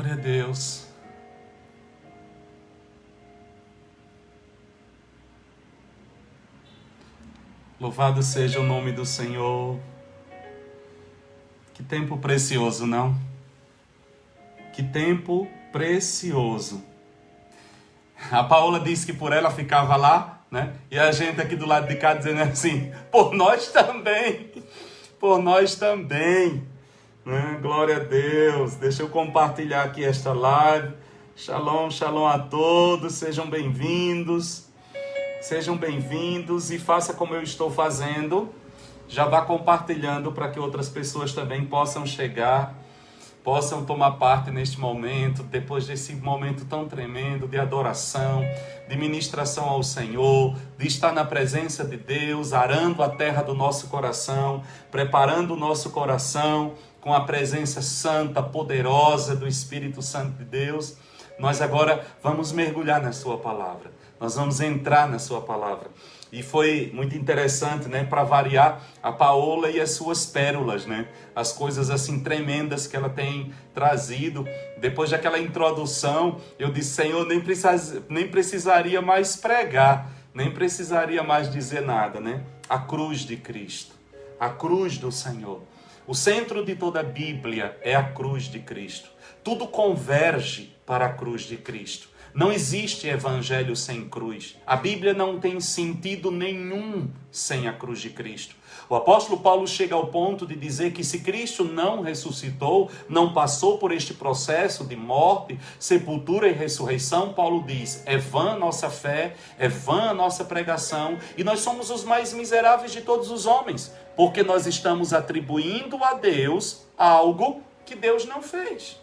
Glória a Deus. Louvado seja o nome do Senhor. Que tempo precioso, não? Que tempo precioso. A Paola disse que por ela ficava lá, né? E a gente aqui do lado de cá dizendo assim, por nós também. Por nós também. Né? Glória a Deus. Deixa eu compartilhar aqui esta live. Shalom, shalom a todos. Sejam bem-vindos. Sejam bem-vindos e faça como eu estou fazendo. Já vá compartilhando para que outras pessoas também possam chegar, possam tomar parte neste momento, depois desse momento tão tremendo de adoração, de ministração ao Senhor, de estar na presença de Deus, arando a terra do nosso coração, preparando o nosso coração com a presença santa, poderosa do Espírito Santo de Deus. Nós agora vamos mergulhar na sua palavra. Nós vamos entrar na sua palavra. E foi muito interessante, né? Para variar, a Paola e as suas pérolas, né? As coisas assim tremendas que ela tem trazido. Depois daquela introdução, eu disse, Senhor, nem precisaria mais pregar, nem precisaria mais dizer nada, né? A cruz de Cristo, a cruz do Senhor. O centro de toda a Bíblia é a cruz de Cristo. Tudo converge para a cruz de Cristo. Não existe evangelho sem cruz. A Bíblia não tem sentido nenhum sem a cruz de Cristo. O apóstolo Paulo chega ao ponto de dizer que se Cristo não ressuscitou, não passou por este processo de morte, sepultura e ressurreição, Paulo diz, é vã a nossa fé, é vã a nossa pregação, e nós somos os mais miseráveis de todos os homens, porque nós estamos atribuindo a Deus algo que Deus não fez.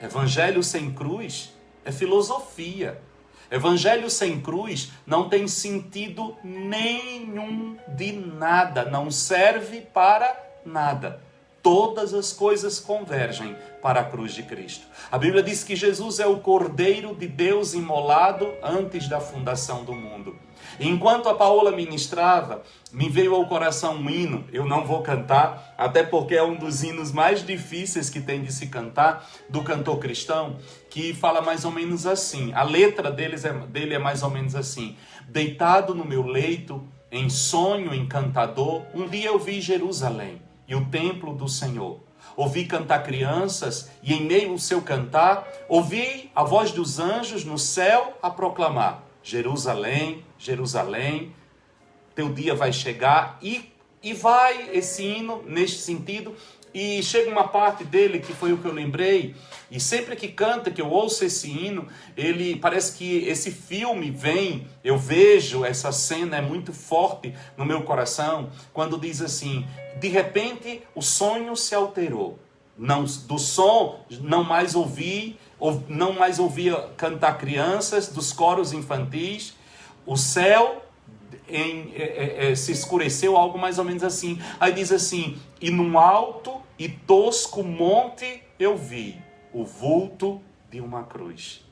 Evangelho sem cruz é filosofia. Evangelho sem cruz não tem sentido nenhum de nada, não serve para nada. Todas as coisas convergem para a cruz de Cristo. A Bíblia diz que Jesus é o Cordeiro de Deus imolado antes da fundação do mundo. Enquanto a Paola ministrava, me veio ao coração um hino, eu não vou cantar, até porque é um dos hinos mais difíceis que tem de se cantar, do cantor cristão, que fala mais ou menos assim, a letra dele é mais ou menos assim, deitado no meu leito, em sonho encantador, um dia eu vi Jerusalém e o templo do Senhor. Ouvi cantar crianças e em meio ao seu cantar, ouvi a voz dos anjos no céu a proclamar, Jerusalém, Jerusalém, teu dia vai chegar, e vai esse hino neste sentido, e chega uma parte dele que foi o que eu lembrei, e sempre que canta, que eu ouço esse hino, ele parece que esse filme vem, eu vejo essa cena, é muito forte no meu coração, quando diz assim, de repente o sonho se alterou, do som não mais ouvia cantar crianças, dos coros infantis, o céu se escureceu, algo mais ou menos assim. Aí diz assim, e num alto e tosco monte eu vi o vulto de uma cruz.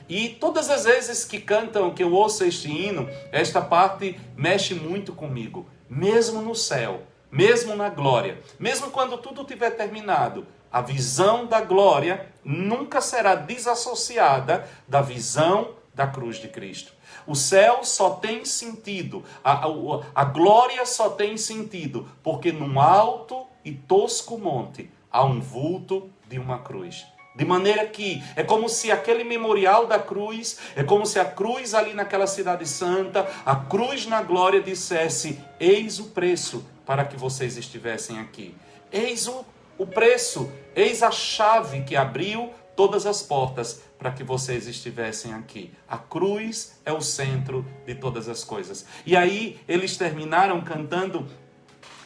E todas as vezes que cantam, que eu ouço este hino, esta parte mexe muito comigo. Mesmo no céu, mesmo na glória, mesmo quando tudo tiver terminado, a visão da glória nunca será desassociada da visão da cruz de Cristo. O céu só tem sentido, a glória só tem sentido, porque num alto e tosco monte há um vulto de uma cruz. De maneira que é como se aquele memorial da cruz, é como se a cruz ali naquela cidade santa, a cruz na glória dissesse, eis o preço para que vocês estivessem aqui. Eis o preço, eis a chave que abriu todas as portas para que vocês estivessem aqui. A cruz é o centro de todas as coisas. E aí eles terminaram cantando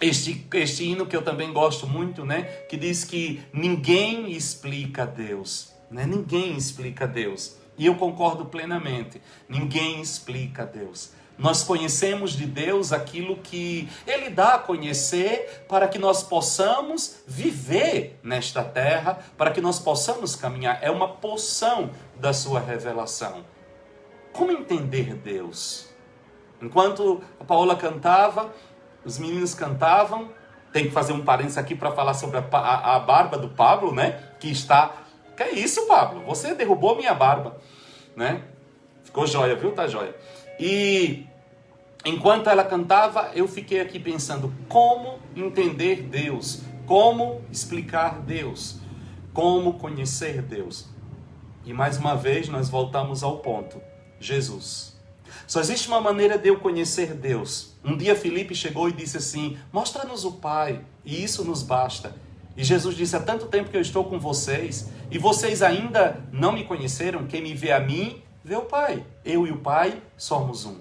este hino que eu também gosto muito, né? Que diz que ninguém explica Deus, né? Ninguém explica Deus. E eu concordo plenamente. Ninguém explica Deus. Nós conhecemos de Deus aquilo que Ele dá a conhecer para que nós possamos viver nesta terra, para que nós possamos caminhar. É uma porção da sua revelação. Como entender Deus? Enquanto a Paola cantava, os meninos cantavam, Tem que fazer um parênteses aqui para falar sobre a barba do Pablo, né? Que está... Que é isso, Pablo? Você derrubou minha barba, né? Ficou jóia, viu? Tá jóia. E enquanto ela cantava, eu fiquei aqui pensando como entender Deus, como explicar Deus, como conhecer Deus. E mais uma vez nós voltamos ao ponto: Jesus. Só existe uma maneira de eu conhecer Deus. Um dia Filipe chegou e disse assim: mostra-nos o Pai, e isso nos basta. E Jesus disse: há tanto tempo que eu estou com vocês, e vocês ainda não me conheceram. Quem me vê a mim, vê o Pai. Eu e o Pai somos um.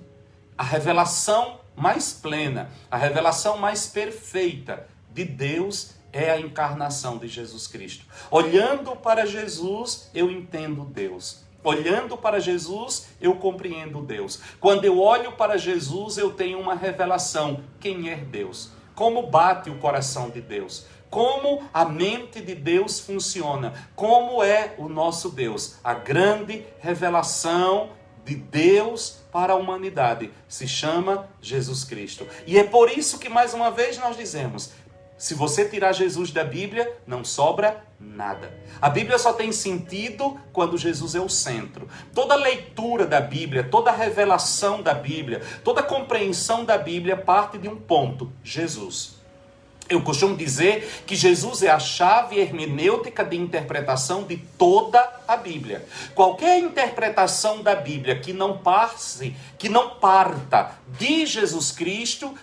A revelação mais plena, a revelação mais perfeita de Deus é a encarnação de Jesus Cristo. Olhando para Jesus, eu entendo Deus. Olhando para Jesus, eu compreendo Deus. Quando eu olho para Jesus, eu tenho uma revelação. Quem é Deus? Como bate o coração de Deus? Como a mente de Deus funciona? Como é o nosso Deus? A grande revelação de Deus para a humanidade se chama Jesus Cristo. E é por isso que mais uma vez nós dizemos: se você tirar Jesus da Bíblia, não sobra nada. A Bíblia só tem sentido quando Jesus é o centro. Toda leitura da Bíblia, toda revelação da Bíblia, toda compreensão da Bíblia parte de um ponto: Jesus. Eu costumo dizer que Jesus é a chave hermenêutica de interpretação de toda a Bíblia. Qualquer interpretação da Bíblia que não parta de Jesus Cristo,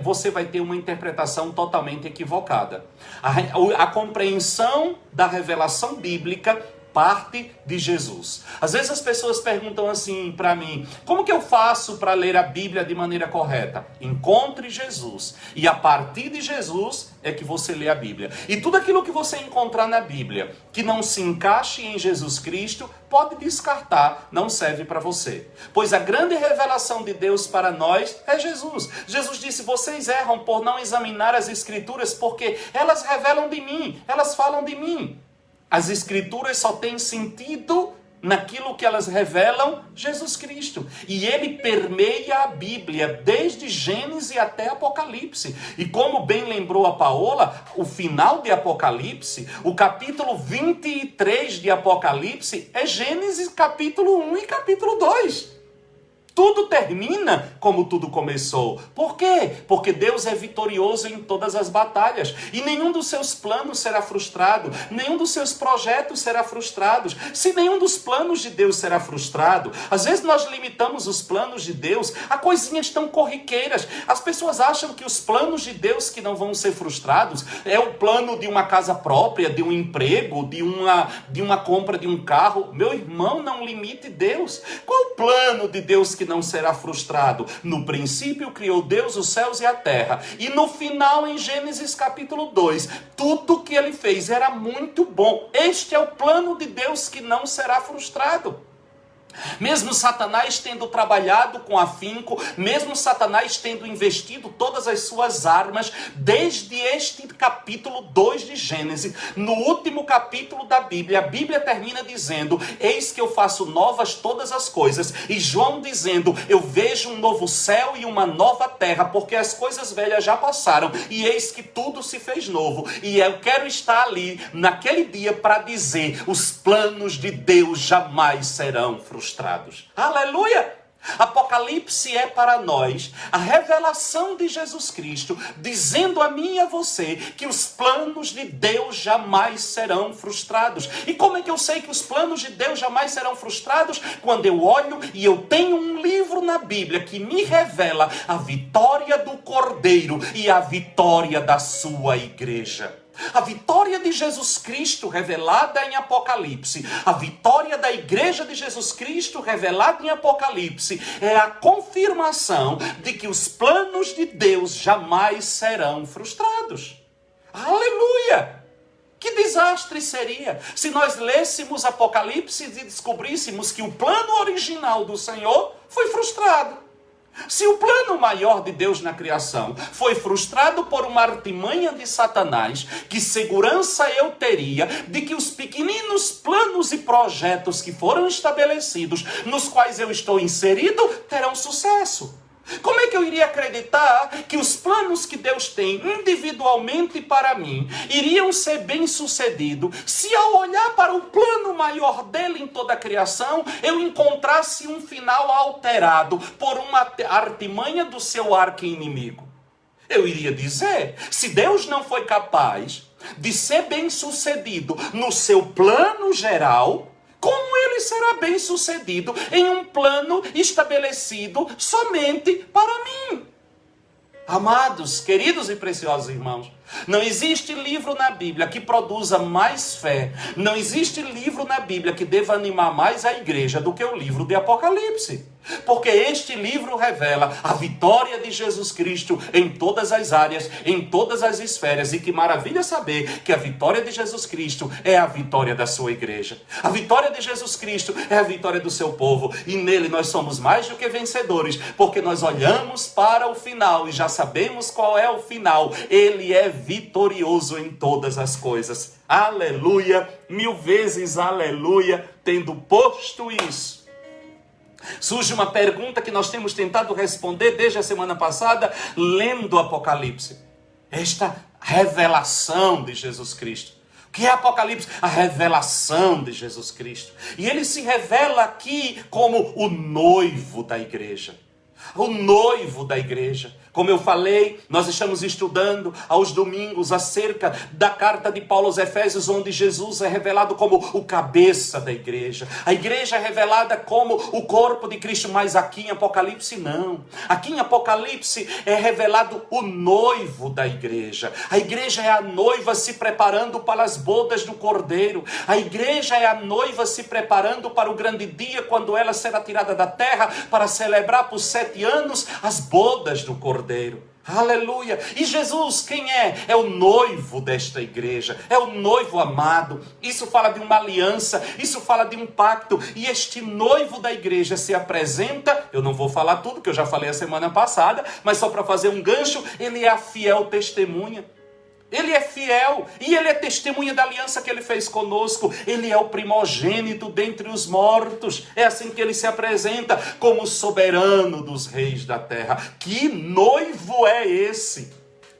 você vai ter uma interpretação totalmente equivocada. A compreensão da revelação bíblica parte de Jesus. Às vezes as pessoas perguntam assim para mim: como que eu faço para ler a Bíblia de maneira correta? Encontre Jesus. E a partir de Jesus é que você lê a Bíblia. E tudo aquilo que você encontrar na Bíblia que não se encaixe em Jesus Cristo, pode descartar, não serve para você. Pois a grande revelação de Deus para nós é Jesus. Jesus disse: vocês erram por não examinar as Escrituras, porque elas revelam de mim, elas falam de mim. As Escrituras só têm sentido naquilo que elas revelam Jesus Cristo. E ele permeia a Bíblia, desde Gênesis até Apocalipse. E como bem lembrou a Paola, o final de Apocalipse, o capítulo 23 de Apocalipse, é Gênesis capítulo 1 e capítulo 2. Tudo termina como tudo começou. Por quê? Porque Deus é vitorioso em todas as batalhas. E nenhum dos seus planos será frustrado. Nenhum dos seus projetos será frustrado. Se nenhum dos planos de Deus será frustrado, às vezes nós limitamos os planos de Deus a coisinhas tão corriqueiras. As pessoas acham que os planos de Deus que não vão ser frustrados é o plano de uma casa própria, de um emprego, de uma compra de um carro. Meu irmão, não limite Deus. Qual o plano de Deus que não será frustrado? No princípio criou Deus os céus e a terra, e no final, em Gênesis capítulo 2, tudo que ele fez era muito bom. Este é o plano de Deus que não será frustrado. Mesmo Satanás tendo trabalhado com afinco, mesmo Satanás tendo investido todas as suas armas, desde este capítulo 2 de Gênesis, no último capítulo da Bíblia, a Bíblia termina dizendo: eis que eu faço novas todas as coisas. E João dizendo: eu vejo um novo céu e uma nova terra, porque as coisas velhas já passaram, e eis que tudo se fez novo. E eu quero estar ali, naquele dia, para dizer: os planos de Deus jamais serão frustrados. Aleluia! Apocalipse é para nós a revelação de Jesus Cristo, dizendo a mim e a você que os planos de Deus jamais serão frustrados. E como é que eu sei que os planos de Deus jamais serão frustrados? Quando eu olho e eu tenho um livro na Bíblia que me revela a vitória do Cordeiro e a vitória da sua igreja. A vitória de Jesus Cristo revelada em Apocalipse, a vitória da igreja de Jesus Cristo revelada em Apocalipse, é a confirmação de que os planos de Deus jamais serão frustrados. Aleluia! Que desastre seria se nós lêssemos Apocalipse e descobríssemos que o plano original do Senhor foi frustrado. Se o plano maior de Deus na criação foi frustrado por uma artimanha de Satanás, que segurança eu teria de que os pequeninos planos e projetos que foram estabelecidos, nos quais eu estou inserido, terão sucesso? Como é que eu iria acreditar que os planos que Deus tem individualmente para mim iriam ser bem-sucedidos se ao olhar para o plano maior dele em toda a criação, eu encontrasse um final alterado por uma artimanha do seu arqui-inimigo? Eu iria dizer, se Deus não foi capaz de ser bem-sucedido no seu plano geral, como ele será bem-sucedido em um plano estabelecido somente para mim? Amados, queridos e preciosos irmãos, não existe livro na Bíblia que produza mais fé, não existe livro na Bíblia que deva animar mais a igreja do que o livro de Apocalipse. Porque este livro revela a vitória de Jesus Cristo em todas as áreas, em todas as esferas. E que maravilha saber que a vitória de Jesus Cristo é a vitória da sua igreja. A vitória de Jesus Cristo é a vitória do seu povo. E nele nós somos mais do que vencedores, porque nós olhamos para o final e já sabemos qual é o final. Ele é vitorioso em todas as coisas. Aleluia, 1000 vezes aleluia, tendo posto isso. Surge uma pergunta que nós temos tentado responder desde a semana passada, lendo o Apocalipse. Esta revelação de Jesus Cristo. O que é Apocalipse? A revelação de Jesus Cristo. E ele se revela aqui como o noivo da igreja. O noivo da igreja. Como eu falei, nós estamos estudando aos domingos acerca da carta de Paulo aos Efésios, onde Jesus é revelado como o cabeça da igreja. A igreja é revelada como o corpo de Cristo, mas aqui em Apocalipse não. Aqui em Apocalipse é revelado o noivo da igreja. A igreja é a noiva se preparando para as bodas do Cordeiro. A igreja é a noiva se preparando para o grande dia, quando ela será tirada da terra para celebrar por 7 anos as bodas do Cordeiro. Aleluia! E Jesus, quem é? É o noivo desta igreja, é o noivo amado. Isso fala de uma aliança, isso fala de um pacto. E este noivo da igreja se apresenta, eu não vou falar tudo, que eu já falei a semana passada, mas só para fazer um gancho, ele é a fiel testemunha. Ele é fiel e ele é testemunha da aliança que ele fez conosco. Ele é o primogênito dentre os mortos. É assim que ele se apresenta, como soberano dos reis da terra. Que noivo é esse?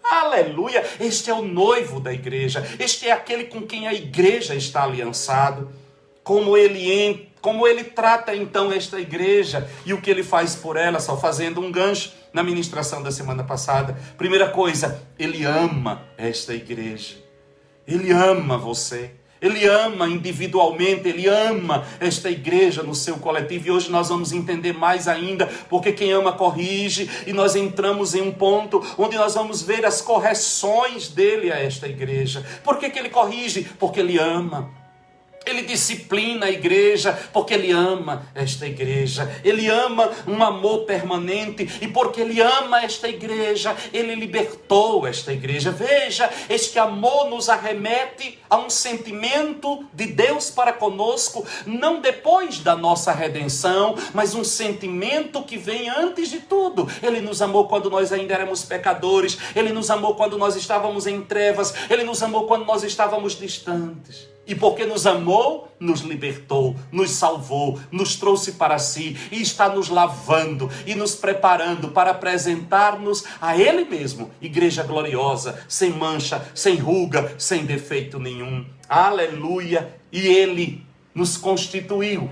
Aleluia! Este é o noivo da igreja. Este é aquele com quem a igreja está aliançado. Como ele trata então esta igreja e o que ele faz por ela, só fazendo um gancho na ministração da semana passada. Primeira coisa, ele ama esta igreja. Ele ama você. Ele ama individualmente, ele ama esta igreja no seu coletivo. E hoje nós vamos entender mais ainda, porque quem ama corrige. E nós entramos em um ponto onde nós vamos ver as correções dele a esta igreja. Por que ele corrige? Porque ele ama. Ele disciplina a igreja porque ele ama esta igreja. Ele ama um amor permanente. E porque ele ama esta igreja, ele libertou esta igreja. Veja, este amor nos arremete a um sentimento de Deus para conosco, não depois da nossa redenção, mas um sentimento que vem antes de tudo. Ele nos amou quando nós ainda éramos pecadores. Ele nos amou quando nós estávamos em trevas. Ele nos amou quando nós estávamos distantes. E porque nos amou, nos libertou, nos salvou, nos trouxe para si e está nos lavando e nos preparando para apresentar-nos a Ele mesmo, igreja gloriosa, sem mancha, sem ruga, sem defeito nenhum. Aleluia! E Ele nos constituiu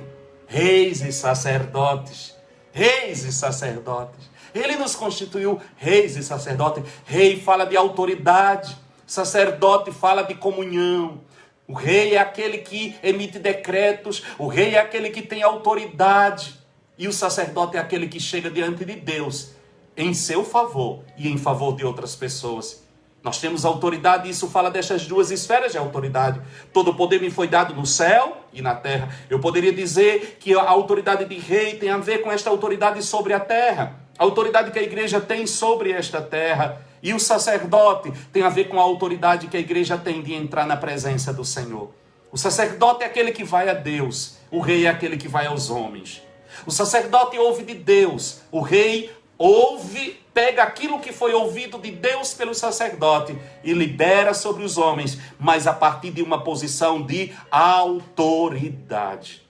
reis e sacerdotes. Reis e sacerdotes. Ele nos constituiu reis e sacerdotes. Rei fala de autoridade, sacerdote fala de comunhão. O rei é aquele que emite decretos, o rei é aquele que tem autoridade, e o sacerdote é aquele que chega diante de Deus em seu favor e em favor de outras pessoas. Nós temos autoridade, e isso fala destas duas esferas de autoridade. Todo poder me foi dado no céu e na terra. Eu poderia dizer que a autoridade de rei tem a ver com esta autoridade sobre a terra, a autoridade que a igreja tem sobre esta terra. E o sacerdote tem a ver com a autoridade que a igreja tem de entrar na presença do Senhor. O sacerdote é aquele que vai a Deus. O rei é aquele que vai aos homens. O sacerdote ouve de Deus. O rei ouve, pega aquilo que foi ouvido de Deus pelo sacerdote e libera sobre os homens, mas a partir de uma posição de autoridade.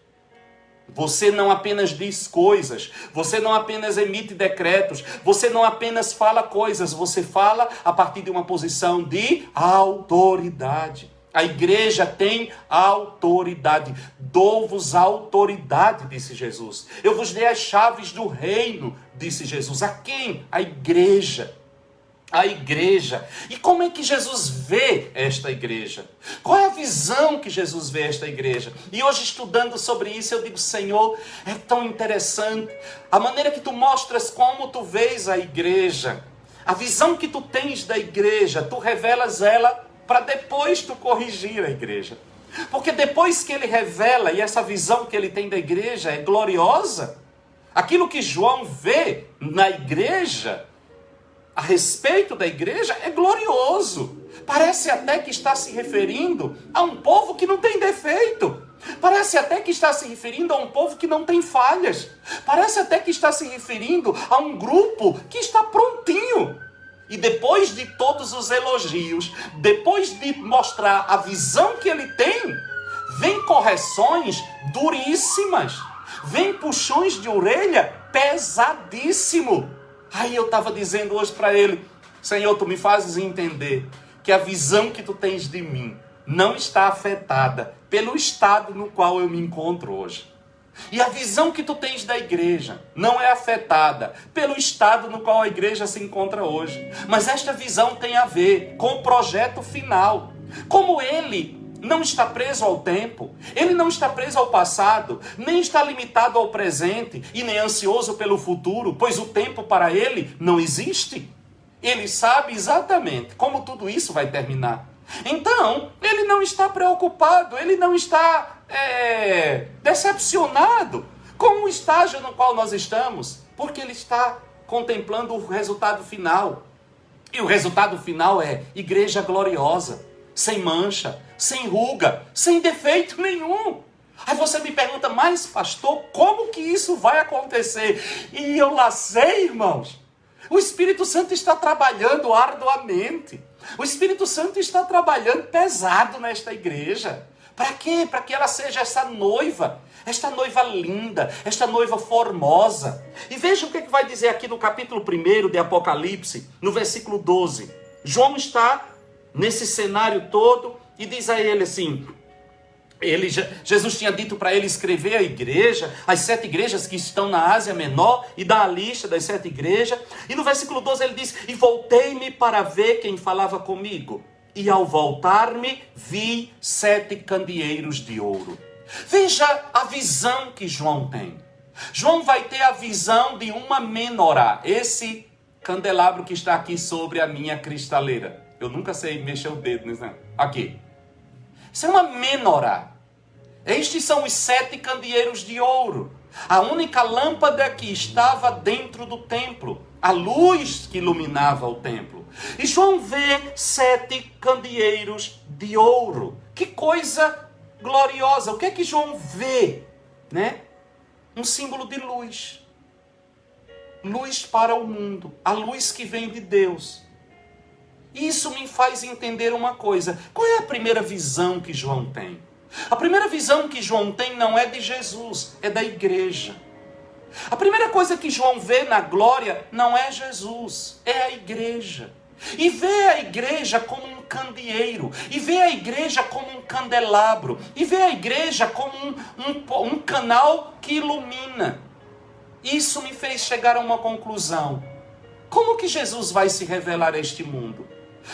Você não apenas diz coisas, você não apenas emite decretos, você não apenas fala coisas, você fala a partir de uma posição de autoridade. A igreja tem autoridade. Dou-vos autoridade, disse Jesus. Eu vos dei as chaves do reino, disse Jesus. A quem? A igreja. A igreja. E como é que Jesus vê esta igreja? Qual é a visão que Jesus vê esta igreja? E hoje, estudando sobre isso, eu digo, Senhor, é tão interessante a maneira que tu mostras como tu vês a igreja. A visão que tu tens da igreja, tu revelas ela para depois tu corrigir a igreja. Porque depois que ele revela, e essa visão que ele tem da igreja é gloriosa, aquilo que João vê na igreja, a respeito da igreja, é glorioso. Parece até que está se referindo a um povo que não tem defeito. Parece até que está se referindo a um povo que não tem falhas. Parece até que está se referindo a um grupo que está prontinho. E depois de todos os elogios, depois de mostrar a visão que ele tem, vem correções duríssimas. Vem puxões de orelha pesadíssimo. Aí eu estava dizendo hoje para ele, Senhor, tu me fazes entender que a visão que tu tens de mim não está afetada pelo estado no qual eu me encontro hoje. E a visão que tu tens da igreja não é afetada pelo estado no qual a igreja se encontra hoje. Mas esta visão tem a ver com o projeto final. Como ele não está preso ao tempo, ele não está preso ao passado, nem está limitado ao presente e nem ansioso pelo futuro, pois o tempo para ele não existe. Ele sabe exatamente como tudo isso vai terminar. Então, ele não está preocupado, ele não está decepcionado com o estágio no qual nós estamos, porque ele está contemplando o resultado final. E o resultado final é igreja gloriosa, sem mancha, sem ruga, sem defeito nenhum. Aí você me pergunta, mas pastor, como que isso vai acontecer? E eu lá sei, irmãos. O Espírito Santo está trabalhando arduamente. O Espírito Santo está trabalhando pesado nesta igreja. Para quê? Para que ela seja esta noiva linda, esta noiva formosa. E veja o que vai dizer aqui no capítulo 1 de Apocalipse, no versículo 12. João está nesse cenário todo e diz a ele assim, Jesus tinha dito para ele escrever a igreja, as 7 igrejas que estão na Ásia Menor, e dar a lista das 7 igrejas. E no versículo 12 ele diz, e voltei-me para ver quem falava comigo. E ao voltar-me, vi 7 candeeiros de ouro. Veja a visão que João tem. João vai ter a visão de uma menorá. Esse candelabro que está aqui sobre a minha cristaleira. Eu nunca sei mexer o dedo nisso, né? Aqui. Isso é uma menorá. Estes são os 7 candeeiros de ouro. A única lâmpada que estava dentro do templo. A luz que iluminava o templo. E João vê 7 candeeiros de ouro. Que coisa gloriosa. O que é que João vê? Né? Um símbolo de luz. Luz para o mundo. A luz que vem de Deus. Isso me faz entender uma coisa. Qual é a primeira visão que João tem? A primeira visão que João tem não é de Jesus, é da igreja. A primeira coisa que João vê na glória não é Jesus, é a igreja. E vê a igreja como um candeeiro, e vê a igreja como um candelabro, e vê a igreja como um canal que ilumina. Isso me fez chegar a uma conclusão. Como que Jesus vai se revelar a este mundo?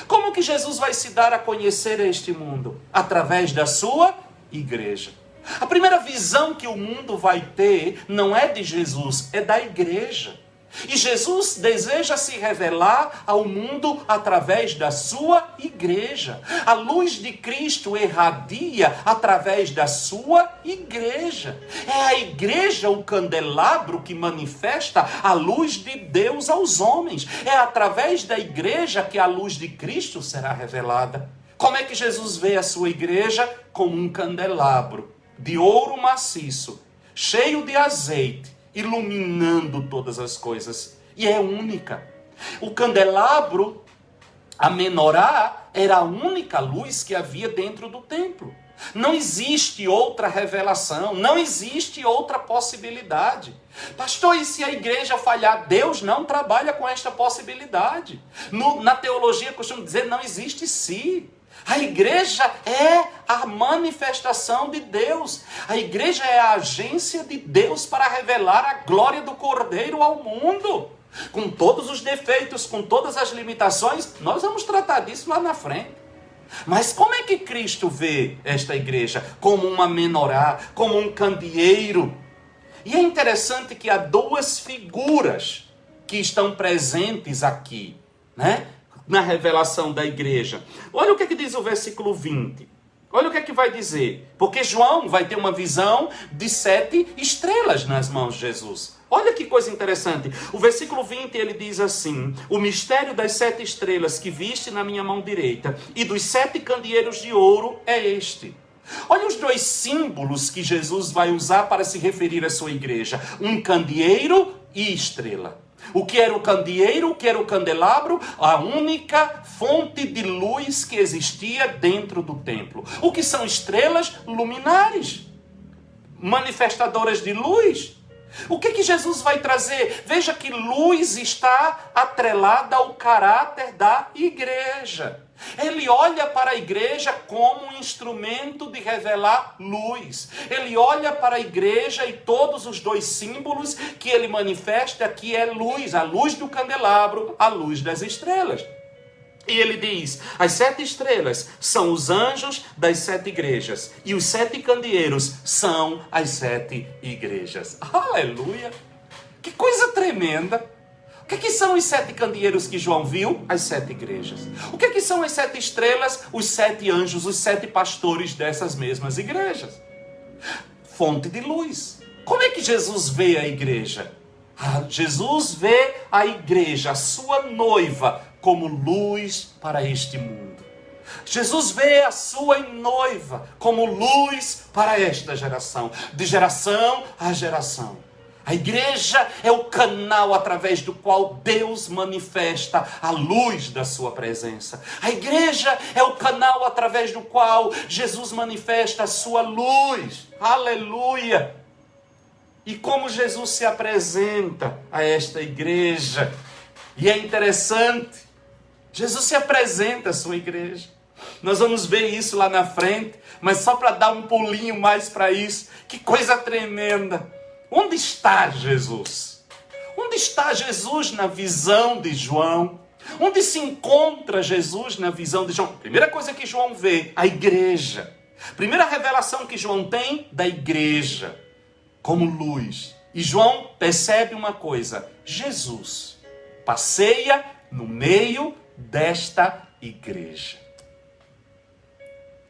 Como que Jesus vai se dar a conhecer a este mundo? Através da sua igreja. A primeira visão que o mundo vai ter não é de Jesus, é da igreja. E Jesus deseja se revelar ao mundo através da sua igreja. A luz de Cristo irradia através da sua igreja. É a igreja o candelabro que manifesta a luz de Deus aos homens. É através da igreja que a luz de Cristo será revelada. Como é que Jesus vê a sua igreja? Como um candelabro de ouro maciço, cheio de azeite, iluminando todas as coisas. E é única. O candelabro, a menorá, era a única luz que havia dentro do templo. Não existe outra revelação, não existe outra possibilidade. Pastor, e se a igreja falhar? Deus não trabalha com esta possibilidade. Na teologia costuma dizer, não existe se. A igreja é a manifestação de Deus. A igreja é a agência de Deus para revelar a glória do Cordeiro ao mundo. Com todos os defeitos, com todas as limitações, nós vamos tratar disso lá na frente. Mas como é que Cristo vê esta igreja? Como uma menorá, como um candeeiro. E é interessante que há duas figuras que estão presentes aqui, né? Na revelação da igreja. Olha o que diz o versículo 20. Olha o que vai dizer. Porque João vai ter uma visão de 7 estrelas nas mãos de Jesus. Olha que coisa interessante. O versículo 20 ele diz assim: o mistério das 7 estrelas que viste na minha mão direita e dos 7 candeeiros de ouro é este. Olha os 2 símbolos que Jesus vai usar para se referir à sua igreja. Um candeeiro e estrela. O que era o candeeiro, o que era o candelabro? A única fonte de luz que existia dentro do templo. O que são estrelas? Luminares, manifestadoras de luz. O que Jesus vai trazer? Veja que luz está atrelada ao caráter da igreja. Ele olha para a igreja como um instrumento de revelar luz. Ele olha para a igreja e todos os 2 símbolos que ele manifesta aqui é luz. A luz do candelabro, a luz das estrelas. E ele diz, as 7 estrelas são os anjos das 7 igrejas. E os 7 candeeiros são as 7 igrejas. Aleluia! Que coisa tremenda! O que são os 7 candeeiros que João viu? As 7 igrejas. O que são as 7 estrelas? Os 7 anjos, os 7 pastores dessas mesmas igrejas. Fonte de luz. Como é que Jesus vê a igreja? Jesus vê a igreja, a sua noiva, como luz para este mundo. Jesus vê a sua noiva como luz para esta geração, de geração a geração. A igreja é o canal através do qual Deus manifesta a luz da sua presença. A igreja é o canal através do qual Jesus manifesta a sua luz. Aleluia! E como Jesus se apresenta a esta igreja. E é interessante, Jesus se apresenta à sua igreja. Nós vamos ver isso lá na frente, mas só para dar um pulinho mais para isso. Que coisa tremenda! Onde está Jesus? Onde está Jesus na visão de João? Onde se encontra Jesus na visão de João? Primeira coisa que João vê, a igreja. Primeira revelação que João tem da igreja, como luz. E João percebe uma coisa, Jesus passeia no meio desta igreja.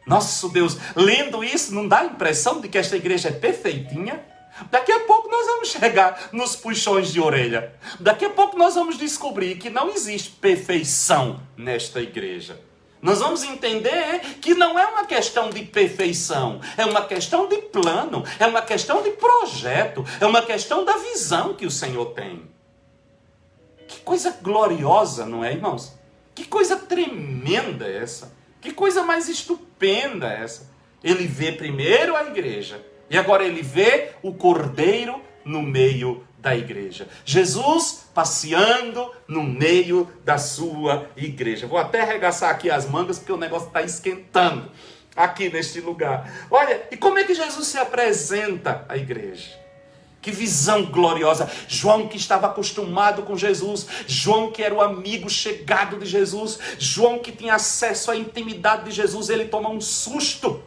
Nosso Deus, lendo isso, não dá a impressão de que esta igreja é perfeitinha? Daqui a pouco nós vamos chegar nos puxões de orelha. Daqui a pouco nós vamos descobrir que não existe perfeição nesta igreja. Nós vamos entender que não é uma questão de perfeição, é uma questão de plano, é uma questão de projeto, é uma questão da visão que o Senhor tem. Que coisa gloriosa, não é, irmãos? Que coisa tremenda essa. Que coisa mais estupenda essa. Ele vê primeiro a igreja. E agora ele vê o Cordeiro no meio da igreja. Jesus passeando no meio da sua igreja. Vou até arregaçar aqui as mangas porque o negócio está esquentando aqui neste lugar. Olha, e como é que Jesus se apresenta à igreja? Que visão gloriosa. João que estava acostumado com Jesus. João que era o amigo chegado de Jesus. João que tinha acesso à intimidade de Jesus. Ele toma um susto.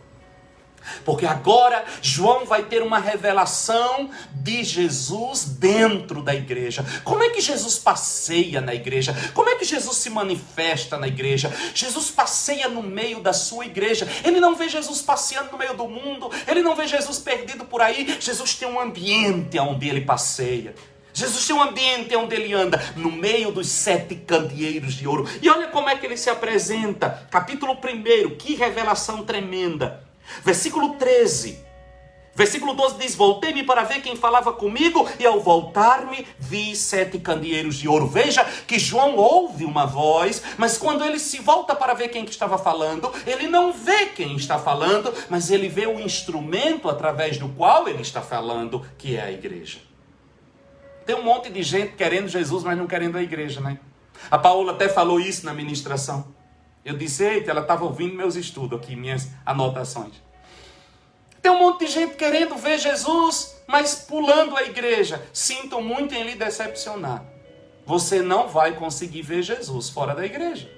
Porque agora João vai ter uma revelação de Jesus dentro da igreja. Como é que Jesus passeia na igreja? Como é que Jesus se manifesta na igreja? Jesus passeia no meio da sua igreja. Ele não vê Jesus passeando no meio do mundo. Ele não vê Jesus perdido por aí. Jesus tem um ambiente onde ele passeia. Jesus tem um ambiente onde ele anda, no meio dos 7 candeeiros de ouro. E olha como é que ele se apresenta. Capítulo 1, que revelação tremenda. Versículo 13, Versículo 12 diz: voltei-me para ver quem falava comigo, e ao voltar-me vi 7 candeeiros de ouro. Veja que João ouve uma voz, mas quando ele se volta para ver quem que estava falando, ele não vê quem está falando, mas ele vê o instrumento através do qual ele está falando, que é a igreja. Tem um monte de gente querendo Jesus, mas não querendo a igreja, né? A Paola até falou isso na ministração. Eu disse: eita, ela estava ouvindo meus estudos aqui, minhas anotações. Tem um monte de gente querendo ver Jesus, mas pulando a igreja. Sinto muito em lhe decepcionar. Você não vai conseguir ver Jesus fora da igreja.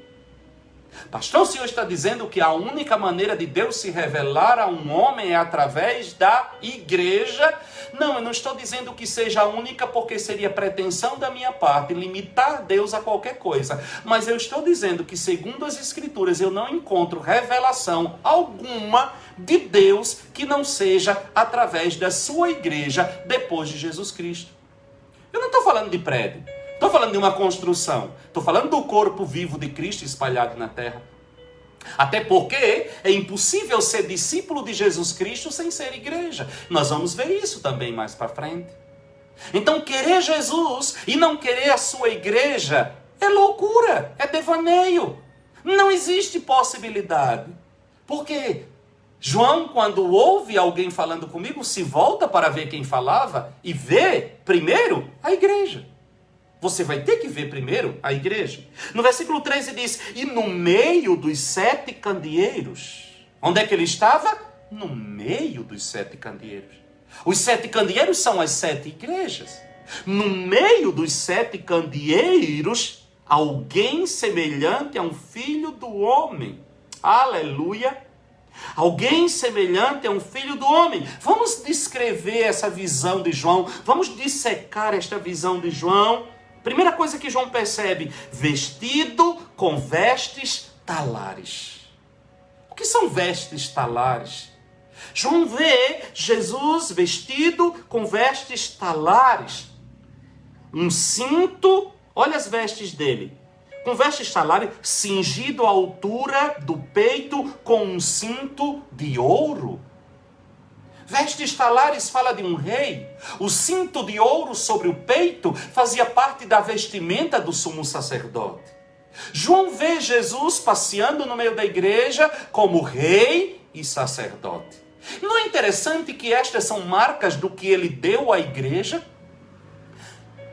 Pastor, o senhor está dizendo que a única maneira de Deus se revelar a um homem é através da igreja? Não, eu não estou dizendo que seja a única, porque seria pretensão da minha parte limitar Deus a qualquer coisa. Mas eu estou dizendo que, segundo as Escrituras, eu não encontro revelação alguma de Deus que não seja através da sua igreja depois de Jesus Cristo. Eu não estou falando de prédio. Estou falando de uma construção. Estou falando do corpo vivo de Cristo espalhado na terra. Até porque é impossível ser discípulo de Jesus Cristo sem ser igreja. Nós vamos ver isso também mais para frente. Então, querer Jesus e não querer a sua igreja é loucura, é devaneio. Não existe possibilidade. Por quê? João, quando ouve alguém falando comigo, se volta para ver quem falava e vê primeiro a igreja. Você vai ter que ver primeiro a igreja. No versículo 13 diz: e no meio dos 7 candeeiros. Onde é que ele estava? No meio dos 7 candeeiros. Os 7 candeeiros são as 7 igrejas. No meio dos 7 candeeiros, alguém semelhante a um filho do homem. Aleluia! Alguém semelhante a um filho do homem. Vamos descrever essa visão de João. Vamos dissecar esta visão de João. Primeira coisa que João percebe: vestido com vestes talares. O que são vestes talares? João vê Jesus vestido com vestes talares. Um cinto, olha as vestes dele. Com vestes talares, cingido à altura do peito com um cinto de ouro. Vestes talares fala de um rei. O cinto de ouro sobre o peito fazia parte da vestimenta do sumo sacerdote. João vê Jesus passeando no meio da igreja como rei e sacerdote. Não é interessante que estas são marcas do que ele deu à igreja?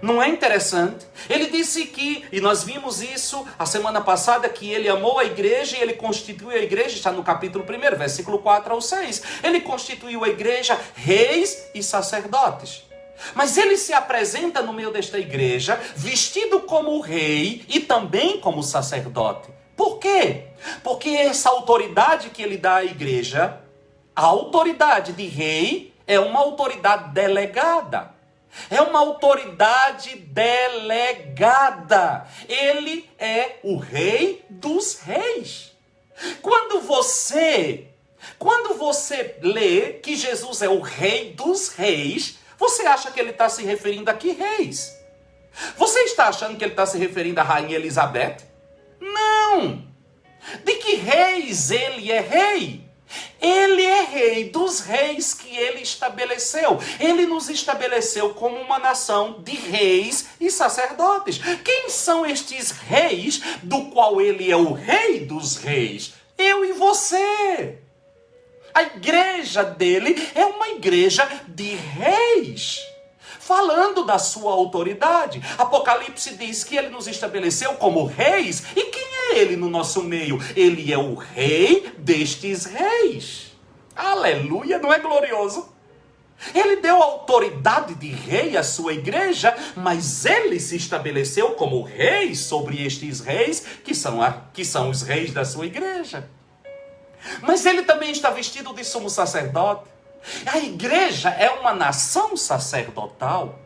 Não é interessante? Ele disse que, e nós vimos isso a semana passada, que ele amou a igreja e ele constituiu a igreja, está no capítulo 1, versículo 4 ao 6. Ele constituiu a igreja reis e sacerdotes. Mas ele se apresenta no meio desta igreja, vestido como rei e também como sacerdote. Por quê? Porque essa autoridade que ele dá à igreja, a autoridade de rei, é uma autoridade delegada. É uma autoridade delegada. Ele é o rei dos reis. Quando você lê que Jesus é o rei dos reis, você acha que ele está se referindo a que reis? Você está achando que ele está se referindo à rainha Elizabeth? Não! De que reis ele é rei? Ele é rei dos reis que ele estabeleceu. Ele nos estabeleceu como uma nação de reis e sacerdotes. Quem são estes reis do qual ele é o rei dos reis? Eu e você. A igreja dele é uma igreja de reis, falando da sua autoridade. Apocalipse diz que ele nos estabeleceu como reis. E quem é ele no nosso meio? Ele é o rei destes reis. Aleluia, não é glorioso? Ele deu autoridade de rei à sua igreja, mas ele se estabeleceu como rei sobre estes reis, que são os reis da sua igreja. Mas ele também está vestido de sumo sacerdote. A igreja é uma nação sacerdotal.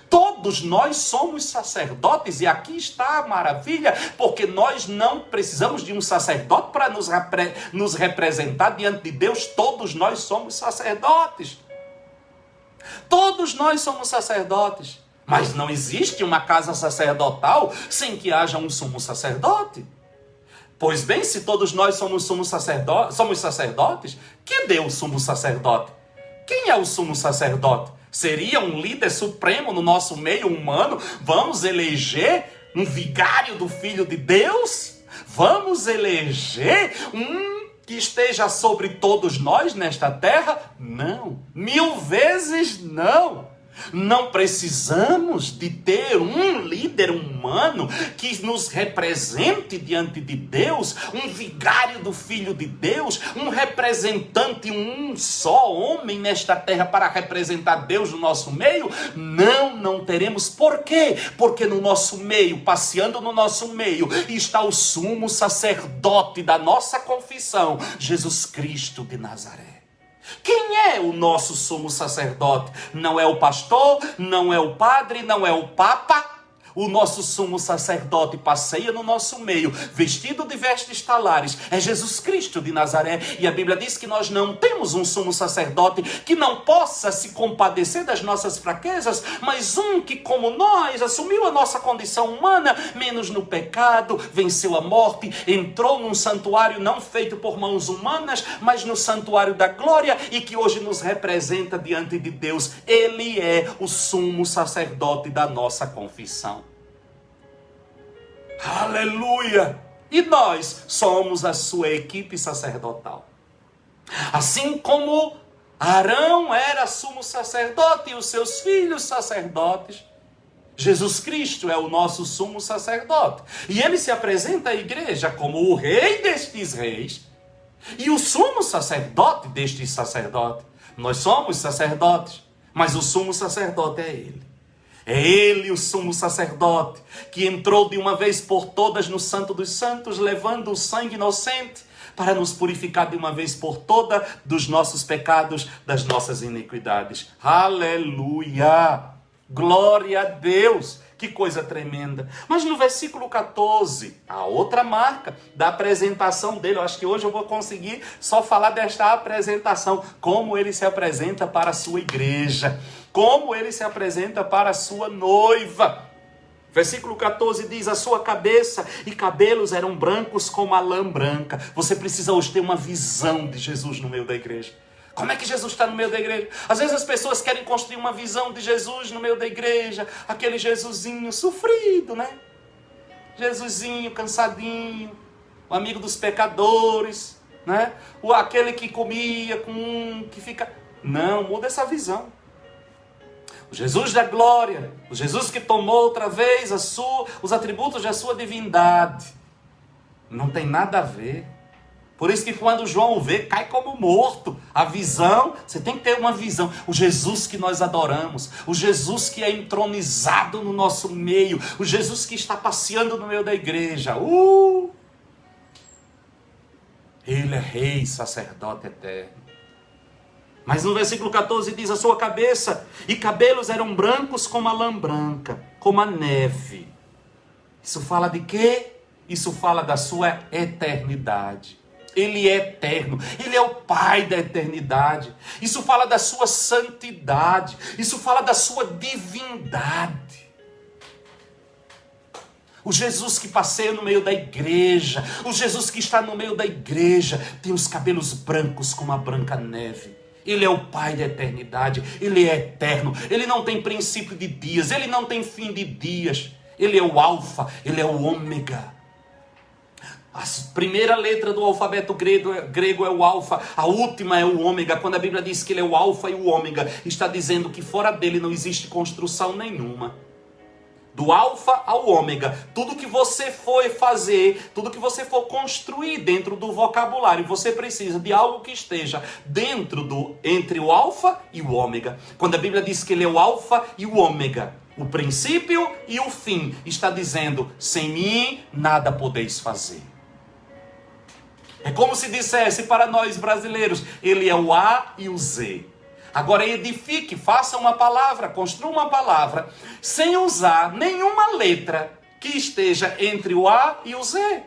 Todos nós somos sacerdotes, e aqui está a maravilha, porque nós não precisamos de um sacerdote para nos representar diante de Deus. Todos nós somos sacerdotes. Todos nós somos sacerdotes. Mas não existe uma casa sacerdotal sem que haja um sumo sacerdote. Pois bem, se todos nós somos sacerdotes, que Deus sumo sacerdote? Quem é o sumo sacerdote? Seria um líder supremo no nosso meio humano? Vamos eleger um vigário do Filho de Deus? Vamos eleger um que esteja sobre todos nós nesta terra? Não, 1000 vezes não. Não precisamos de ter um líder humano que nos represente diante de Deus, um vigário do Filho de Deus, um representante, um só homem nesta terra para representar Deus no nosso meio. Não teremos. Por quê? Porque no nosso meio, passeando no nosso meio, está o sumo sacerdote da nossa confissão, Jesus Cristo de Nazaré. Quem é o nosso sumo sacerdote? Não é o pastor, não é o padre, não é o papa. O nosso sumo sacerdote passeia no nosso meio, vestido de vestes talares. É Jesus Cristo de Nazaré. E a Bíblia diz que nós não temos um sumo sacerdote que não possa se compadecer das nossas fraquezas, mas um que, como nós, assumiu a nossa condição humana, menos no pecado, venceu a morte, entrou num santuário não feito por mãos humanas, mas no santuário da glória, e que hoje nos representa diante de Deus. Ele é o sumo sacerdote da nossa confissão. Aleluia! E nós somos a sua equipe sacerdotal. Assim como Arão era sumo sacerdote e os seus filhos sacerdotes, Jesus Cristo é o nosso sumo sacerdote. E ele se apresenta à igreja como o rei destes reis e o sumo sacerdote destes sacerdotes. Nós somos sacerdotes, mas o sumo sacerdote é ele. É ele o sumo sacerdote que entrou de uma vez por todas no Santo dos Santos, levando o sangue inocente para nos purificar de uma vez por toda dos nossos pecados, das nossas iniquidades. Aleluia! Glória a Deus! Que coisa tremenda. Mas no versículo 14, a outra marca da apresentação dele, eu acho que hoje eu vou conseguir só falar desta apresentação, como ele se apresenta para a sua igreja, como ele se apresenta para a sua noiva. Versículo 14 diz: a sua cabeça e cabelos eram brancos como a lã branca. Você precisa hoje ter uma visão de Jesus no meio da igreja. Como é que Jesus está no meio da igreja? Às vezes as pessoas querem construir uma visão de Jesus no meio da igreja, aquele Jesusinho sofrido, né? Jesusinho cansadinho, o amigo dos pecadores, né? Aquele que comia com um, que fica... Não, muda essa visão. O Jesus da glória, o Jesus que tomou outra vez os atributos da sua divindade, não tem nada a ver. Por isso que quando João o vê, cai como morto. A visão, você tem que ter uma visão. O Jesus que nós adoramos, o Jesus que é entronizado no nosso meio, o Jesus que está passeando no meio da igreja. Ele é rei, sacerdote eterno. Mas no versículo 14 diz: a sua cabeça e cabelos eram brancos como a lã branca, como a neve. Isso fala de quê? Isso fala da sua eternidade. Ele é eterno, ele é o Pai da eternidade. Isso fala da sua santidade, isso fala da sua divindade. O Jesus que passeia no meio da igreja, o Jesus que está no meio da igreja, tem os cabelos brancos como a branca neve. Ele é o Pai da eternidade, ele é eterno, ele não tem princípio de dias, ele não tem fim de dias. Ele é o Alfa, ele é o Ômega. A primeira letra do alfabeto grego é o alfa, a última é o ômega. Quando a Bíblia diz que ele é o alfa e o ômega, está dizendo que fora dele não existe construção nenhuma. Do alfa ao ômega, tudo que você for fazer, tudo que você for construir dentro do vocabulário, você precisa de algo que esteja entre o alfa e o ômega. Quando a Bíblia diz que ele é o alfa e o ômega, o princípio e o fim, está dizendo: sem mim nada podeis fazer. É como se dissesse para nós brasileiros: ele é o A e o Z. Agora edifique, faça uma palavra, construa uma palavra, sem usar nenhuma letra que esteja entre o A e o Z.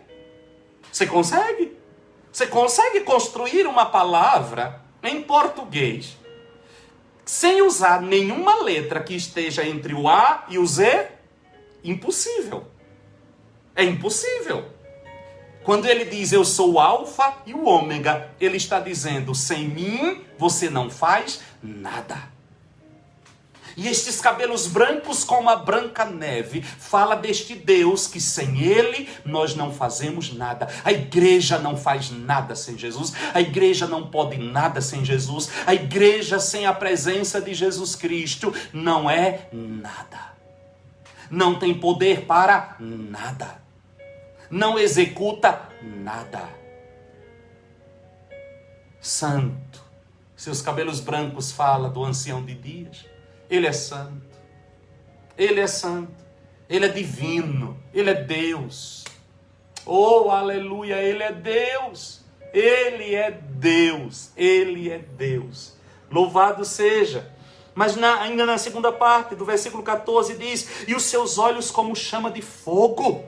Você consegue? Você consegue construir uma palavra em português sem usar nenhuma letra que esteja entre o A e o Z? Impossível. É impossível. Quando ele diz eu sou o alfa e o ômega, ele está dizendo: sem mim você não faz nada. E estes cabelos brancos como a branca neve, fala deste Deus que sem Ele nós não fazemos nada. A igreja não faz nada sem Jesus, a igreja não pode nada sem Jesus, a igreja sem a presença de Jesus Cristo não é nada. Não tem poder para nada. Não executa nada. Santo. Seus cabelos brancos fala do ancião de dias. Ele é santo. Ele é santo. Ele é divino. Ele é Deus. Oh, aleluia. Ele é Deus. Ele é Deus. Ele é Deus. Louvado seja. Mas ainda na segunda parte do versículo 14 diz: e os seus olhos como chama de fogo.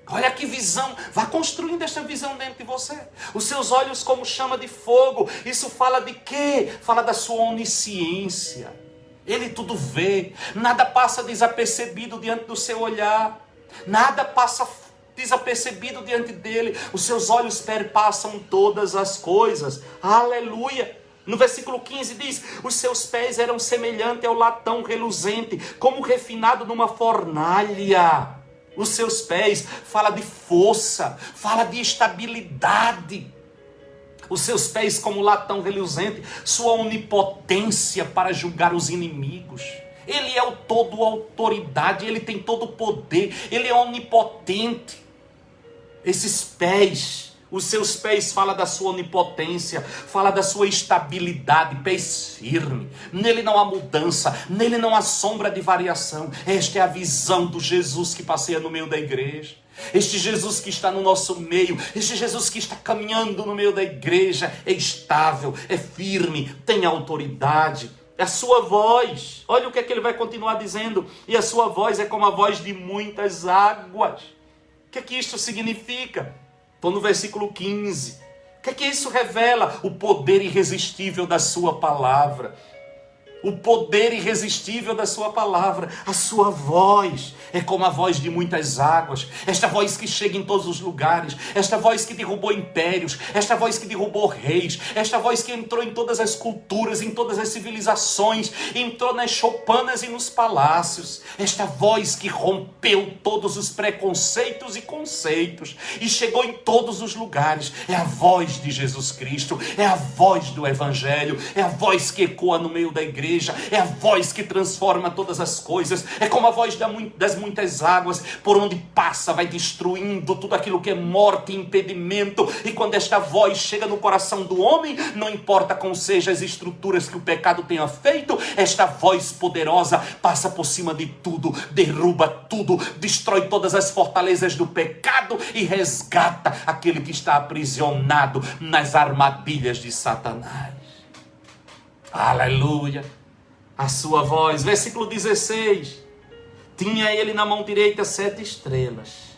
Olha que visão, vá construindo esta visão dentro de você. Os seus olhos como chama de fogo. Isso fala de quê? Fala da sua onisciência. Ele tudo vê, nada passa desapercebido diante do seu olhar. Nada passa desapercebido diante dele. Os seus olhos perpassam todas as coisas. Aleluia. No versículo 15 diz: os seus pés eram semelhantes ao latão reluzente, como refinado numa fornalha. Os seus pés fala de força, fala de estabilidade. Os seus pés como latão reluzente, sua onipotência para julgar os inimigos. Ele é o todo autoridade, ele tem todo o poder, ele é onipotente. Esses pés, os seus pés fala da sua onipotência, fala da sua estabilidade, pés firmes. Nele não há mudança, nele não há sombra de variação. Esta é a visão do Jesus que passeia no meio da igreja. Este Jesus que está no nosso meio, este Jesus que está caminhando no meio da igreja, é estável, é firme, tem autoridade. A sua voz, olha o que é que ele vai continuar dizendo: e a sua voz é como a voz de muitas águas. O que é que isto significa? Estou no versículo 15. O que é que isso revela? O poder irresistível da sua palavra. O poder irresistível da sua palavra. A sua voz é como a voz de muitas águas. Esta voz que chega em todos os lugares. Esta voz que derrubou impérios. Esta voz que derrubou reis. Esta voz que entrou em todas as culturas, em todas as civilizações. Entrou nas choupanas e nos palácios. Esta voz que rompeu todos os preconceitos e conceitos. E chegou em todos os lugares. É a voz de Jesus Cristo. É a voz do Evangelho. É a voz que ecoa no meio da igreja. É a voz que transforma todas as coisas. É como a voz das muitas águas. Por onde passa vai destruindo tudo aquilo que é morte e impedimento. E quando esta voz chega no coração do homem, não importa como sejam as estruturas que o pecado tenha feito, esta voz poderosa passa por cima de tudo, derruba tudo, destrói todas as fortalezas do pecado e resgata aquele que está aprisionado nas armadilhas de Satanás. Aleluia. A sua voz, versículo 16, tinha ele na mão direita 7 estrelas.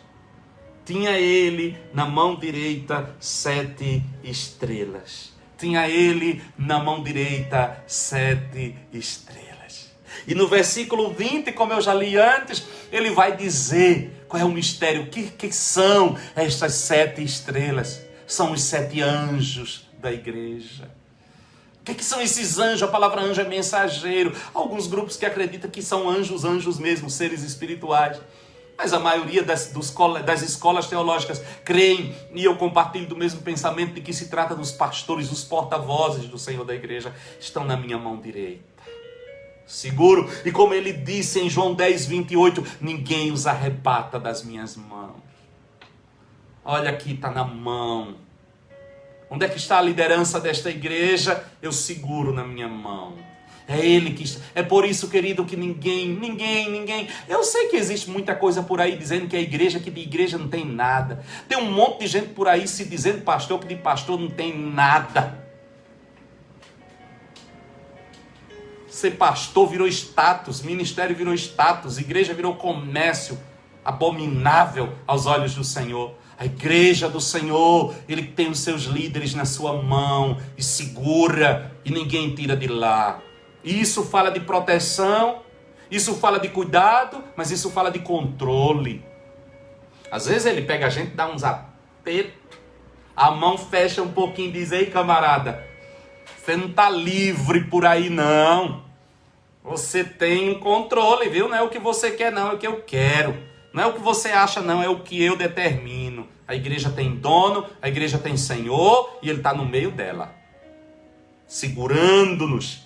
Tinha ele na mão direita 7 estrelas. Tinha ele na mão direita 7 estrelas. E no versículo 20, como eu já li antes, ele vai dizer qual é o mistério, o que são estas 7 estrelas. São os 7 anjos da igreja. O que são esses anjos? A palavra anjo é mensageiro. Alguns grupos que acreditam que são anjos mesmo, seres espirituais. Mas a maioria das escolas teológicas creem, e eu compartilho do mesmo pensamento, de que se trata dos pastores, os porta-vozes do Senhor da igreja, estão na minha mão direita. Seguro. E como ele disse em João 10, 28, ninguém os arrebata das minhas mãos. Olha aqui, está na mão. Onde é que está a liderança desta igreja? Eu seguro na minha mão. É Ele que está. É por isso, querido, que ninguém. Eu sei que existe muita coisa por aí dizendo que a igreja, que de igreja não tem nada. Tem um monte de gente por aí se dizendo pastor, que de pastor não tem nada. Ser pastor virou status, ministério virou status, igreja virou comércio abominável aos olhos do Senhor. A igreja do Senhor, Ele tem os seus líderes na sua mão e segura, e ninguém tira de lá. Isso fala de proteção, isso fala de cuidado, mas isso fala de controle. Às vezes Ele pega a gente, dá uns apertos, a mão fecha um pouquinho e diz: ei, camarada, Você não está livre por aí, não. Você tem um controle, viu? Não é o que você quer, não, é o que eu quero. Não é o que você acha, não, é o que eu determino. A igreja tem dono, a igreja tem senhor, e ele está no meio dela. Segurando-nos.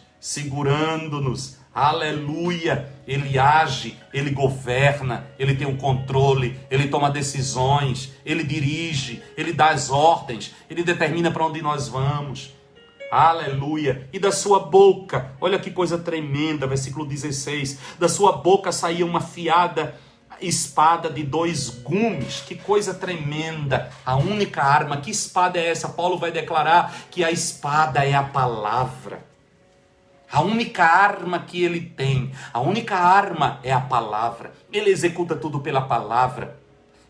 Aleluia. Ele age, ele governa, ele tem o controle, ele toma decisões, ele dirige, ele dá as ordens, ele determina para onde nós vamos. Aleluia. E da sua boca, olha que coisa tremenda, versículo 16. Da sua boca saía uma afiada espada de 2 gumes. Que coisa tremenda. A única arma. Que espada é essa? Paulo vai declarar que a espada é a palavra. A única arma que ele tem, a única arma é a palavra. Ele executa tudo pela palavra.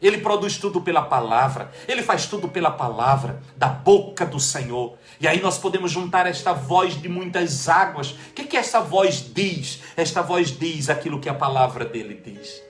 Ele produz tudo pela palavra. Ele faz tudo pela palavra, da boca do Senhor. E aí nós podemos juntar esta voz de muitas águas. O que esta voz diz? Esta voz diz aquilo que a palavra dele diz.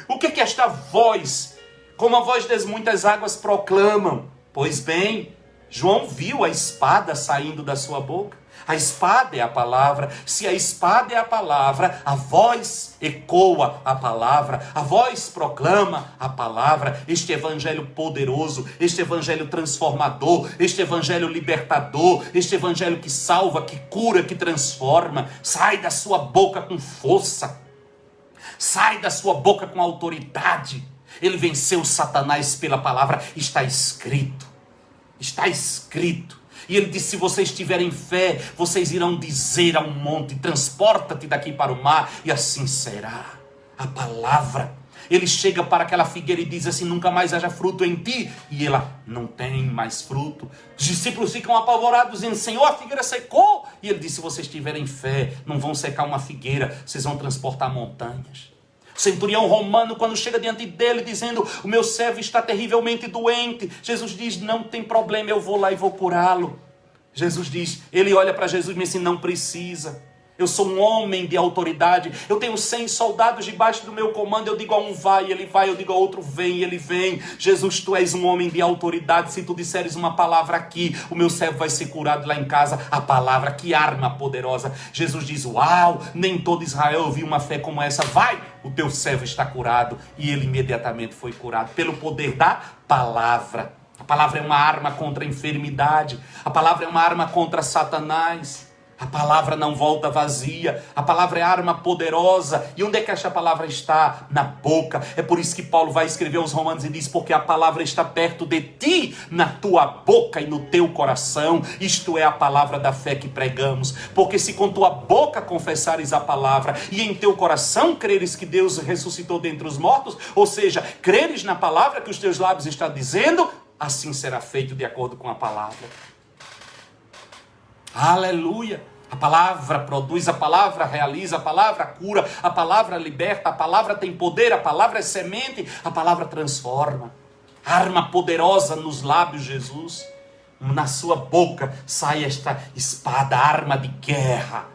O que esta voz, como a voz das muitas águas, proclamam? Pois bem, João viu a espada saindo da sua boca. A espada é a palavra. Se a espada é a palavra, a voz ecoa a palavra, a voz proclama a palavra. Este evangelho poderoso, este evangelho transformador, este evangelho libertador, este evangelho que salva, que cura, que transforma, sai da sua boca com força, sai da sua boca com autoridade. Ele venceu Satanás pela palavra. Está escrito. Está escrito. E ele disse, se vocês tiverem fé, vocês irão dizer a um monte, transporta-te daqui para o mar, e assim será. A palavra. Ele chega para aquela figueira e diz assim, nunca mais haja fruto em ti. E ela não tem mais fruto. Os discípulos ficam apavorados, dizendo, Senhor, a figueira secou. E ele disse, se vocês tiverem fé, não vão secar uma figueira, vocês vão transportar montanhas. O centurião romano, quando chega diante dele, dizendo, o meu servo está terrivelmente doente. Jesus diz, não tem problema, eu vou lá e vou curá-lo. Jesus diz, ele olha para Jesus e diz assim, não precisa. Eu sou um homem de autoridade. Eu tenho 100 soldados debaixo do meu comando. Eu digo a um vai, ele vai. Eu digo a outro vem, ele vem. Jesus, tu és um homem de autoridade. Se tu disseres uma palavra aqui, o meu servo vai ser curado lá em casa. A palavra, que arma poderosa. Jesus diz, uau, nem todo Israel viu uma fé como essa. Vai, o teu servo está curado. E ele imediatamente foi curado pelo poder da palavra. A palavra é uma arma contra a enfermidade. A palavra é uma arma contra Satanás. A palavra não volta vazia. A palavra é arma poderosa. E onde é que esta palavra está? Na boca. É por isso que Paulo vai escrever aos Romanos e diz, porque a palavra está perto de ti, na tua boca e no teu coração. Isto é a palavra da fé que pregamos. Porque se com tua boca confessares a palavra e em teu coração creres que Deus ressuscitou dentre os mortos, ou seja, creres na palavra que os teus lábios estão dizendo, assim será feito de acordo com a palavra. Aleluia! A palavra produz, a palavra realiza, a palavra cura, a palavra liberta, a palavra tem poder, a palavra é semente, a palavra transforma. Arma poderosa nos lábios de Jesus. Na sua boca sai esta espada, arma de guerra.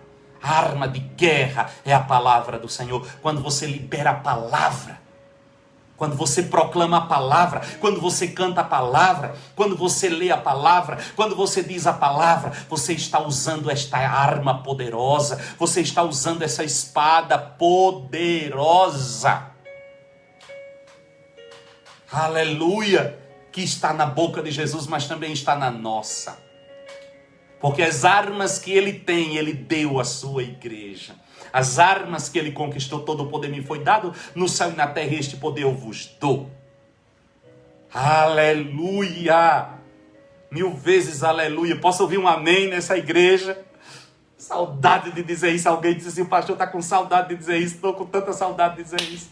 A arma de guerra é a palavra do Senhor. Quando você libera a palavra, quando você proclama a palavra, quando você canta a palavra, quando você lê a palavra, quando você diz a palavra, você está usando esta arma poderosa, você está usando essa espada poderosa. Aleluia! Que está na boca de Jesus, mas também está na nossa. Porque as armas que ele tem, ele deu à sua igreja. As armas que ele conquistou, todo o poder me foi dado no céu e na terra, e este poder eu vos dou. Aleluia! 1000 vezes aleluia. Posso ouvir um amém nessa igreja? Saudade de dizer isso. Alguém disse assim, o pastor está com saudade de dizer isso. Estou com tanta saudade de dizer isso.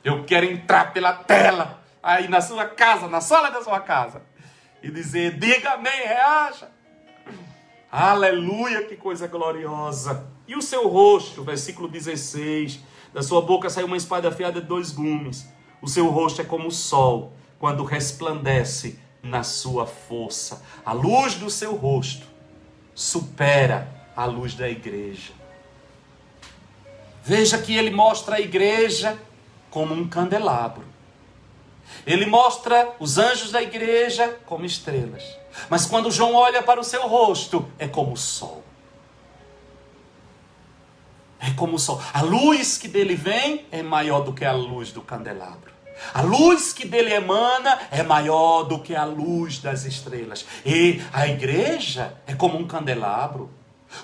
Eu quero entrar pela tela, aí na sua casa, na sala da sua casa, e dizer, diga amém, reaja. Aleluia, que coisa gloriosa. E o seu rosto, versículo 16, da sua boca saiu uma espada afiada de 2 gumes. O seu rosto é como o sol, quando resplandece na sua força. A luz do seu rosto supera a luz da igreja. Veja que ele mostra a igreja como um candelabro. Ele mostra os anjos da igreja como estrelas. Mas quando João olha para o seu rosto, é como o sol. É como o sol. A luz que dele vem é maior do que a luz do candelabro. A luz que dele emana é maior do que a luz das estrelas. E a igreja é como um candelabro.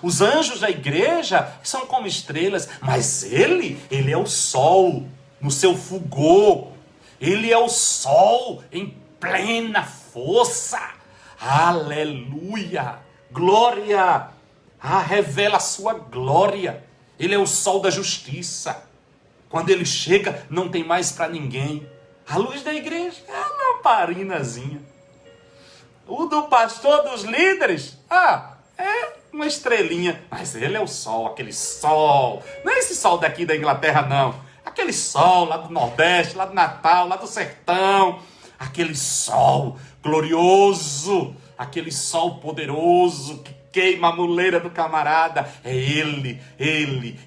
Os anjos da igreja são como estrelas. Mas ele é o sol no seu fulgor. Ele é o sol em plena força. Aleluia! Glória! Revela a sua glória. Ele é o sol da justiça. Quando ele chega, não tem mais para ninguém. A luz da igreja é uma lamparinazinha. O do pastor, dos líderes, é uma estrelinha. Mas ele é o sol, aquele sol. Não é esse sol daqui da Inglaterra, não. Aquele sol lá do Nordeste, lá do Natal, lá do sertão. Aquele sol glorioso. Aquele sol poderoso que queima a muleira do camarada. É ele.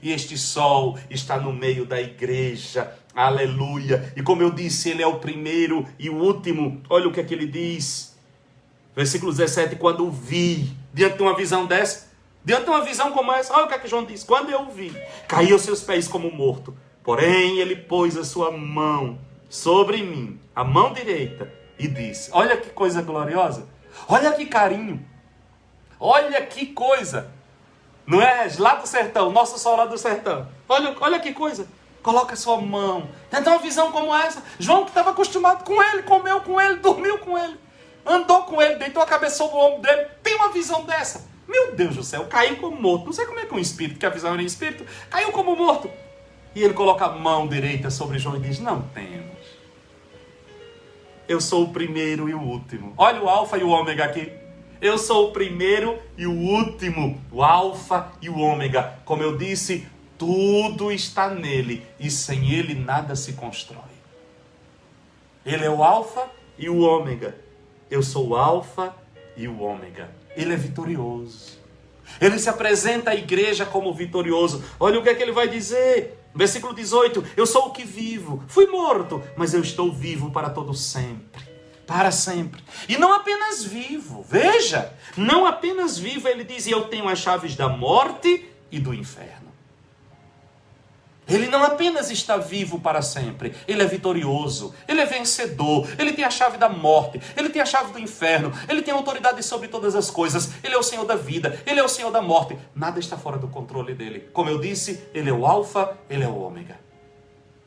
E este sol está no meio da igreja. Aleluia. E como eu disse, ele é o primeiro e o último. Olha o que é que ele diz. Versículo 17. Quando vi, diante de uma visão dessa, diante de uma visão como essa, olha o que é que João diz. Quando eu vi, caí aos seus pés como morto. Porém, ele pôs a sua mão sobre mim, a mão direita, e disse, olha que coisa gloriosa. Olha que carinho. Olha que coisa. Não é lá do sertão, nosso sol lá do sertão. Olha que coisa. Coloca a sua mão. Tenta uma visão como essa. João que estava acostumado com ele, comeu com ele, dormiu com ele, andou com ele, deitou a cabeça sobre o ombro dele. Tem uma visão dessa. Meu Deus do céu, caiu como morto. Não sei como é que um espírito, que a visão era em espírito, caiu como morto. E ele coloca a mão direita sobre João e diz, não temos. Eu sou o primeiro e o último. Olha o alfa e o ômega aqui. Eu sou o primeiro e o último. O alfa e o ômega. Como eu disse, tudo está nele. E sem ele nada se constrói. Ele é o alfa e o ômega. Eu sou o alfa e o ômega. Ele é vitorioso. Ele se apresenta à igreja como vitorioso. Olha o que é que ele vai dizer. Versículo 18. Eu sou o que vivo. Fui morto, mas eu estou vivo para todo sempre. Para sempre. E não apenas vivo. Veja. Não apenas vivo. Ele diz, eu tenho as chaves da morte e do inferno. Ele não apenas está vivo para sempre, ele é vitorioso, ele é vencedor, ele tem a chave da morte, ele tem a chave do inferno, ele tem autoridade sobre todas as coisas, ele é o Senhor da vida, ele é o Senhor da morte, nada está fora do controle dele. Como eu disse, ele é o alfa, ele é o ômega.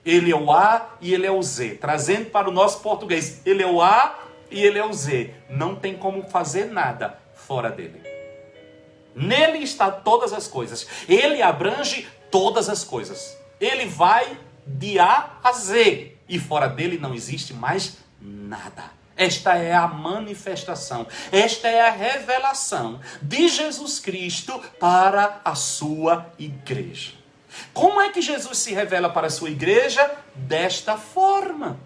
Ele é o A e ele é o Z, trazendo para o nosso português, ele é o A e ele é o Z, não tem como fazer nada fora dele. Nele está todas as coisas, ele abrange todas as coisas. Ele vai de A a Z. E fora dele não existe mais nada. Esta é a manifestação. Esta é a revelação de Jesus Cristo para a sua igreja. Como é que Jesus se revela para a sua igreja? Desta forma.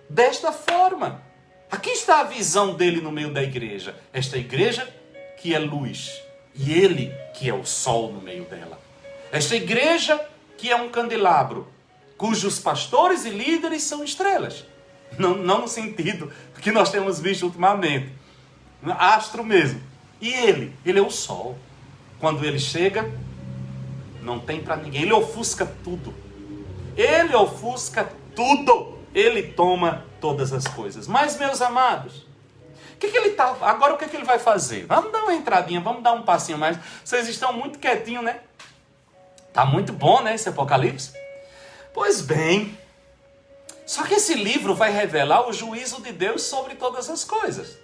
Desta forma. Aqui está a visão dele no meio da igreja. Esta igreja que é luz. E ele que é o sol no meio dela. Esta igreja que é um candelabro, cujos pastores e líderes são estrelas. Não no sentido que nós temos visto ultimamente. Astro mesmo. E ele é o sol. Quando ele chega, não tem para ninguém. Ele ofusca tudo. Ele ofusca tudo. Ele toma todas as coisas. Mas, meus amados, agora o que ele vai fazer? Vamos dar uma entradinha, vamos dar um passinho mais. Vocês estão muito quietinhos, né? Tá muito bom, né, esse Apocalipse? Pois bem, só que esse livro vai revelar o juízo de Deus sobre todas as coisas.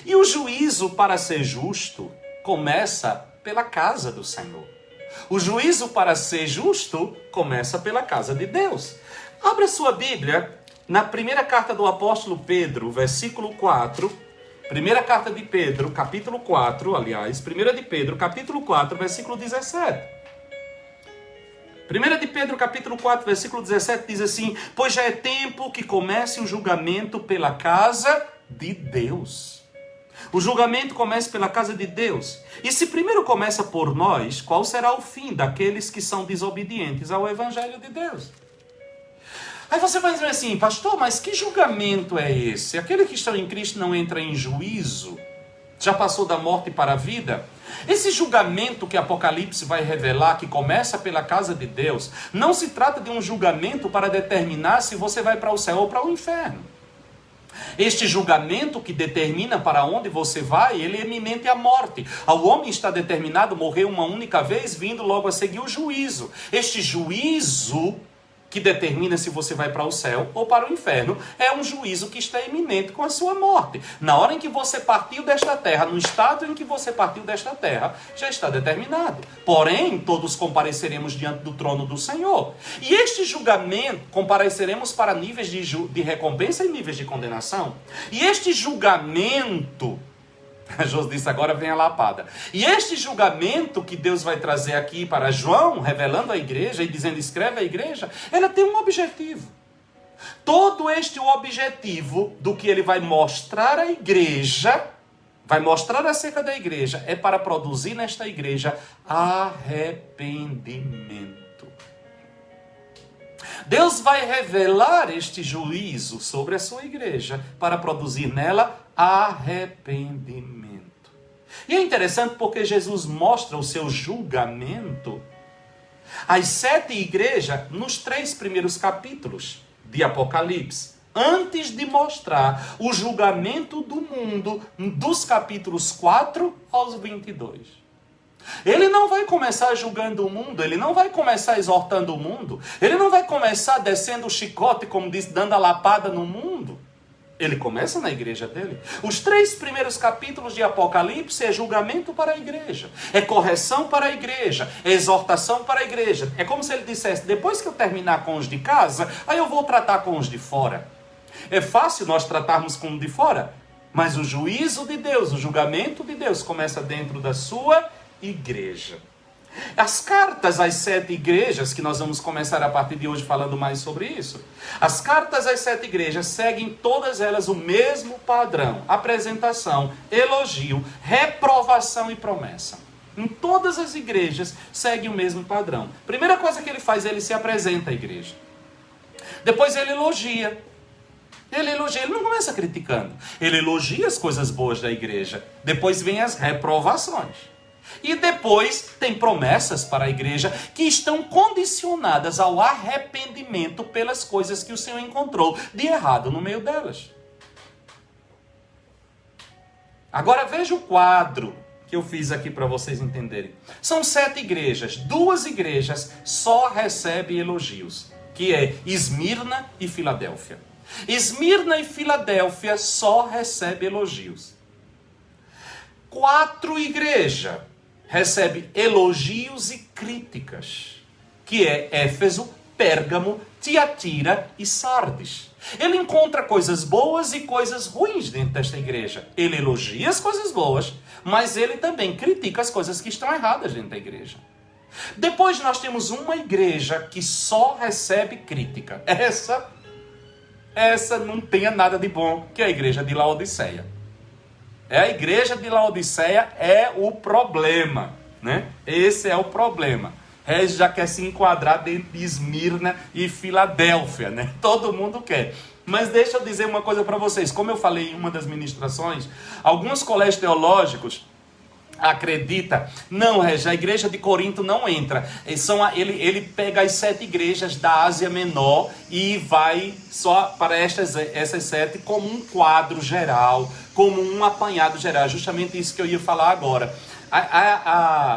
E o juízo, para ser justo, começa pela casa do Senhor. O juízo, para ser justo, começa pela casa de Deus. Abra sua Bíblia na primeira carta do apóstolo Pedro, versículo 4. Primeira carta de Pedro, capítulo 4, aliás. Primeira de Pedro, capítulo 4, versículo 17. 1 de Pedro, capítulo 4, versículo 17, diz assim, pois já é tempo que comece o julgamento pela casa de Deus. O julgamento começa pela casa de Deus. E se primeiro começa por nós, qual será o fim daqueles que são desobedientes ao Evangelho de Deus? Aí você vai dizer assim, pastor, mas que julgamento é esse? Aquele que está em Cristo não entra em juízo? Já passou da morte para a vida? Esse julgamento que Apocalipse vai revelar, que começa pela casa de Deus, não se trata de um julgamento para determinar se você vai para o céu ou para o inferno. Este julgamento que determina para onde você vai, ele é iminente à morte. Ao homem está determinado morrer uma única vez, vindo logo a seguir o juízo. Este juízo que determina se você vai para o céu ou para o inferno, é um juízo que está iminente com a sua morte. Na hora em que você partiu desta terra, no estado em que você partiu desta terra, já está determinado. Porém, todos compareceremos diante do trono do Senhor. E este julgamento, compareceremos para níveis de recompensa e níveis de condenação. E este julgamento, a Jô disse, agora vem a lapada. E este julgamento que Deus vai trazer aqui para João, revelando a igreja e dizendo, escreve a igreja, ela tem um objetivo. Todo este objetivo do que ele vai mostrar à igreja, vai mostrar acerca da igreja, é para produzir nesta igreja arrependimento. Deus vai revelar este juízo sobre a sua igreja para produzir nela arrependimento. E é interessante porque Jesus mostra o seu julgamento às 7 igrejas nos 3 primeiros capítulos de Apocalipse, antes de mostrar o julgamento do mundo dos capítulos 4 aos 22. Ele não vai começar julgando o mundo, ele não vai começar exortando o mundo, ele não vai começar descendo o chicote, como diz, dando a lapada no mundo. Ele começa na igreja dele. Os 3 primeiros capítulos de Apocalipse é julgamento para a igreja, é correção para a igreja, é exortação para a igreja. É como se ele dissesse, depois que eu terminar com os de casa, aí eu vou tratar com os de fora. É fácil nós tratarmos com os de fora, mas o juízo de Deus, o julgamento de Deus começa dentro da sua igreja. As cartas às 7 igrejas, que nós vamos começar a partir de hoje falando mais sobre isso, as cartas às 7 igrejas seguem todas elas o mesmo padrão: apresentação, elogio, reprovação e promessa. Em todas as igrejas segue o mesmo padrão. Primeira coisa que ele faz, ele se apresenta à igreja. Depois ele elogia. Ele não começa criticando. Ele elogia as coisas boas da igreja. Depois vem as reprovações. E depois tem promessas para a igreja que estão condicionadas ao arrependimento pelas coisas que o Senhor encontrou de errado no meio delas. Agora veja o quadro que eu fiz aqui para vocês entenderem. São 7 igrejas. 2 igrejas só recebem elogios, que é Esmirna e Filadélfia. Esmirna e Filadélfia só recebem elogios. 4 igrejas recebe elogios e críticas, que é Éfeso, Pérgamo, Tiatira e Sardes. Ele encontra coisas boas e coisas ruins dentro desta igreja. Ele elogia as coisas boas, mas ele também critica as coisas que estão erradas dentro da igreja. Depois nós temos uma igreja que só recebe crítica. Essa não tem nada de bom, que é a igreja de Laodiceia. A igreja de Laodiceia é o problema, né? Esse é o problema. Regis já quer se enquadrar dentro de Esmirna e Filadélfia, né? Todo mundo quer. Mas deixa eu dizer uma coisa para vocês. Como eu falei em uma das ministrações, alguns colégios teológicos acredita, não, Regis, a igreja de Corinto não entra. Ele pega as 7 igrejas da Ásia Menor e vai só para essas 7 como um quadro geral, como um apanhado geral. Justamente isso que eu ia falar agora.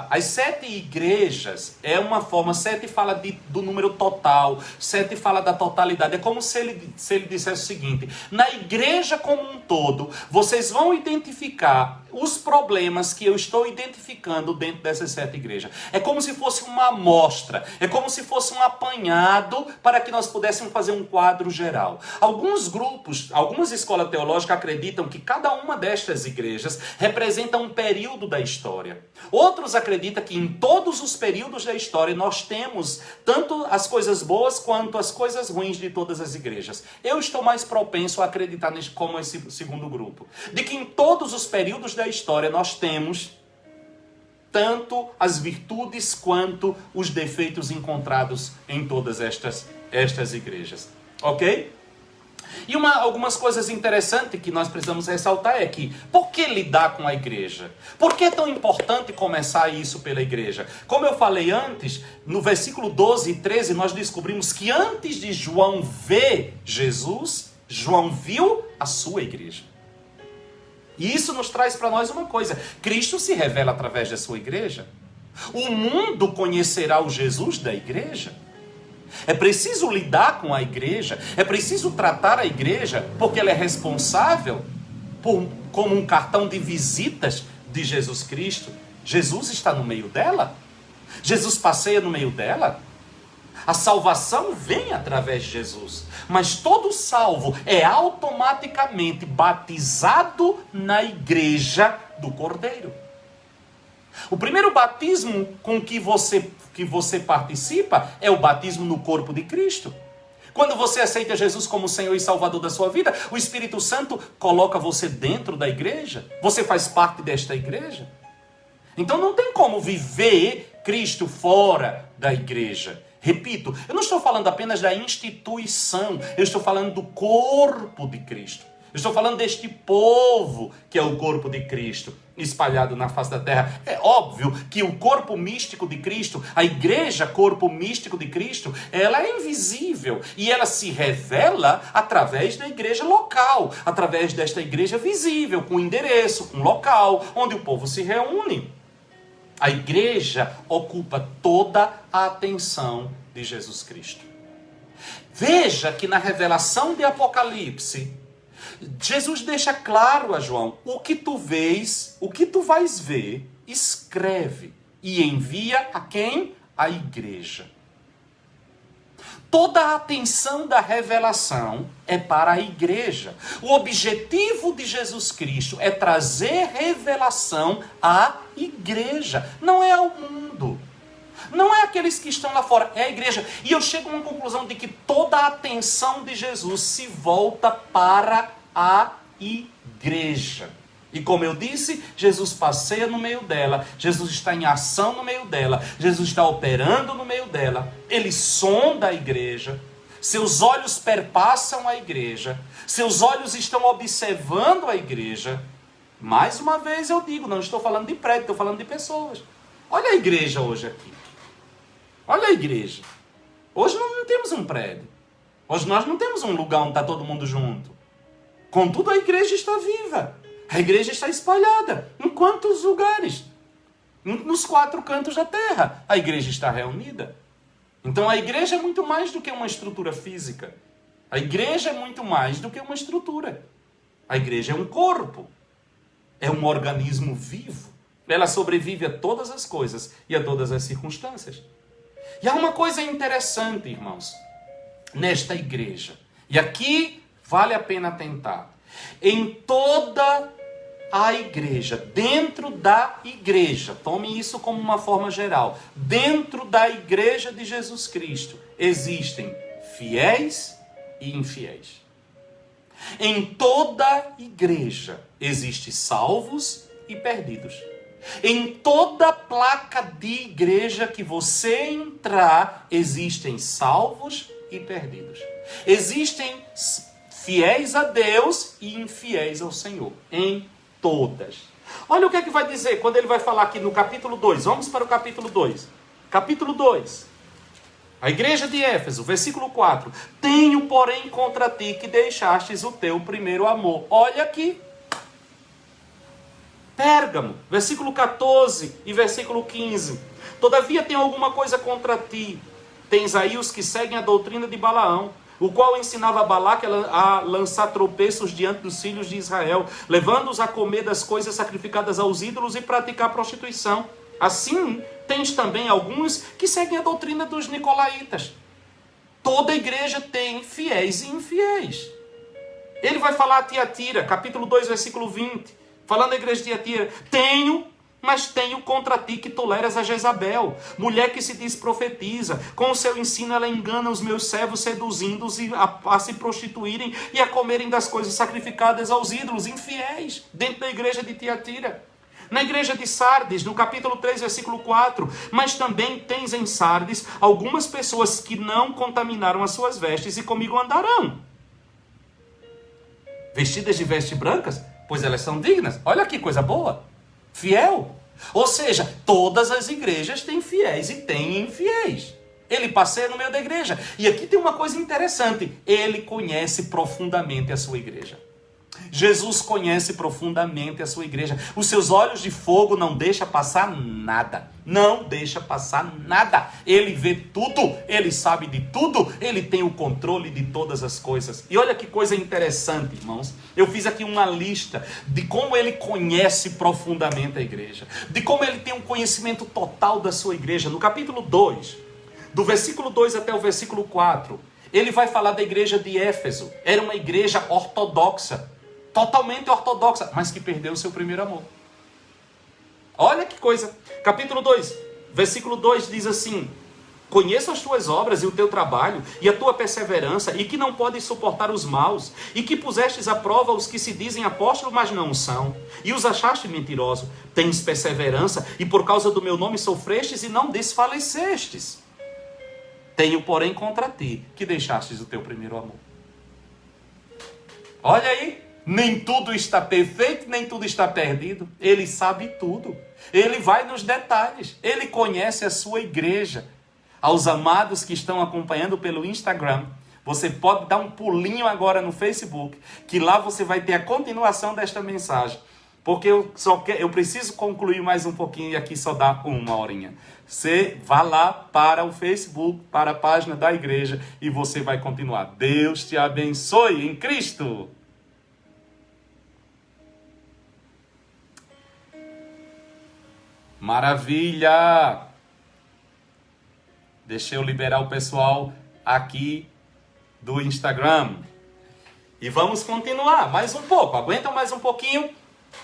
As 7 igrejas é uma forma, 7 fala do número total, 7 fala da totalidade. É como se ele dissesse o seguinte: na igreja como um todo, vocês vão identificar os problemas que eu estou identificando dentro dessas 7 igrejas. É como se fosse uma amostra, é como se fosse um apanhado para que nós pudéssemos fazer um quadro geral. Alguns grupos, algumas escolas teológicas acreditam que cada uma destas igrejas representa um período da história. Outros acreditam que em todos os períodos da história nós temos tanto as coisas boas quanto as coisas ruins de todas as igrejas. Eu estou mais propenso a acreditar como esse segundo grupo. De que em todos os períodos da história nós temos tanto as virtudes quanto os defeitos encontrados em todas estas igrejas. Ok? E algumas coisas interessantes que nós precisamos ressaltar é que, por que lidar com a igreja? Por que é tão importante começar isso pela igreja? Como eu falei antes, no versículo 12 e 13, nós descobrimos que antes de João ver Jesus, João viu a sua igreja. E isso nos traz para nós uma coisa: Cristo se revela através da sua igreja. O mundo conhecerá o Jesus da igreja. É preciso lidar com a igreja, é preciso tratar a igreja, porque ela é responsável como um cartão de visitas de Jesus Cristo. Jesus está no meio dela, Jesus passeia no meio dela. A salvação vem através de Jesus, mas todo salvo é automaticamente batizado na igreja do Cordeiro. O primeiro batismo com que você participa é o batismo no corpo de Cristo. Quando você aceita Jesus como Senhor e Salvador da sua vida, o Espírito Santo coloca você dentro da igreja. Você faz parte desta igreja. Então não tem como viver Cristo fora da igreja. Repito, eu não estou falando apenas da instituição, eu estou falando do corpo de Cristo. Eu estou falando deste povo que é o corpo de Cristo, espalhado na face da terra. É óbvio que o corpo místico de Cristo, a igreja corpo místico de Cristo, ela é invisível e ela se revela através da igreja local, através desta igreja visível, com endereço, com local, onde o povo se reúne. A igreja ocupa toda a atenção de Jesus Cristo. Veja que na revelação de Apocalipse, Jesus deixa claro a João: o que tu vês, o que tu vais ver, escreve e envia a quem? A igreja. Toda a atenção da revelação é para a igreja. O objetivo de Jesus Cristo é trazer revelação à igreja, não é ao mundo. Não é aqueles que estão lá fora, é a igreja. E eu chego a uma conclusão de que toda a atenção de Jesus se volta para a igreja. E como eu disse, Jesus passeia no meio dela, Jesus está em ação no meio dela, Jesus está operando no meio dela, ele sonda a igreja, seus olhos perpassam a igreja, seus olhos estão observando a igreja. Mais uma vez eu digo, não estou falando de prédio, estou falando de pessoas. Olha a igreja hoje aqui. Olha a igreja. Hoje nós não temos um prédio. Hoje nós não temos um lugar onde está todo mundo junto. Contudo, a igreja está viva. A igreja está espalhada. Em quantos lugares? Nos 4 cantos da terra. A igreja está reunida. Então a igreja é muito mais do que uma estrutura física. A igreja é muito mais do que uma estrutura. A igreja é um corpo. É um organismo vivo. Ela sobrevive a todas as coisas e a todas as circunstâncias. E há uma coisa interessante, irmãos, nesta igreja. E aqui vale a pena atentar. Em toda a igreja, dentro da igreja, tome isso como uma forma geral, dentro da igreja de Jesus Cristo, existem fiéis e infiéis. Em toda igreja, existem salvos e perdidos. Em toda placa de igreja que você entrar, existem salvos e perdidos. Existem fiéis a Deus e infiéis ao Senhor. Em todas. Olha o que é que vai dizer quando ele vai falar aqui no capítulo 2. Vamos para o capítulo 2. Capítulo 2. A igreja de Éfeso, versículo 4. Tenho, porém, contra ti que deixastes o teu primeiro amor. Olha aqui. Pérgamo, versículo 14 e versículo 15. Todavia tenho alguma coisa contra ti. Tens aí os que seguem a doutrina de Balaão, o qual ensinava a Balaque a lançar tropeços diante dos filhos de Israel, levando-os a comer das coisas sacrificadas aos ídolos e praticar prostituição. Assim, tens também alguns que seguem a doutrina dos nicolaítas. Toda igreja tem fiéis e infiéis. Ele vai falar a Tiatira, capítulo 2, versículo 20. Falando à igreja de Tiatira, mas tenho contra ti que toleras a Jezabel, mulher que se diz profetiza. Com o seu ensino ela engana os meus servos, seduzindo-os a se prostituírem e a comerem das coisas sacrificadas aos ídolos, infiéis, dentro da igreja de Tiatira. Na igreja de Sardes, no capítulo 3, versículo 4, mas também tens em Sardes algumas pessoas que não contaminaram as suas vestes e comigo andarão. Vestidas de vestes brancas, pois elas são dignas. Olha que coisa boa. Fiel. Ou seja, todas as igrejas têm fiéis e têm infiéis. Ele passeia no meio da igreja. E aqui tem uma coisa interessante. Ele conhece profundamente a sua igreja. Jesus conhece profundamente a sua igreja. Os seus olhos de fogo não deixam passar nada. Não deixa passar nada. Ele vê tudo, ele sabe de tudo, ele tem o controle de todas as coisas. E olha que coisa interessante, irmãos. Eu fiz aqui uma lista de como ele conhece profundamente a igreja. De como ele tem um conhecimento total da sua igreja. No capítulo 2, do versículo 2 até o versículo 4, ele vai falar da igreja de Éfeso. Era uma igreja ortodoxa. Totalmente ortodoxa, mas que perdeu o seu primeiro amor. Olha que coisa. Capítulo 2, versículo 2 diz assim: conheço as tuas obras e o teu trabalho e a tua perseverança, e que não podes suportar os maus, e que pusestes à prova os que se dizem apóstolos, mas não são, e os achaste mentirosos. Tens perseverança, e por causa do meu nome sofrestes e não desfalecestes. Tenho, porém, contra ti, que deixastes o teu primeiro amor. Olha aí. Nem tudo está perfeito, nem tudo está perdido. Ele sabe tudo. Ele vai nos detalhes. Ele conhece a sua igreja. Aos amados que estão acompanhando pelo Instagram, você pode dar um pulinho agora no Facebook, que lá você vai ter a continuação desta mensagem. Porque eu preciso concluir mais um pouquinho e aqui só dá uma horinha. Você vá lá para o Facebook, para a página da igreja e você vai continuar. Deus te abençoe em Cristo. Maravilha! Deixa eu liberar o pessoal aqui do Instagram. E vamos continuar mais um pouco. Aguenta mais um pouquinho.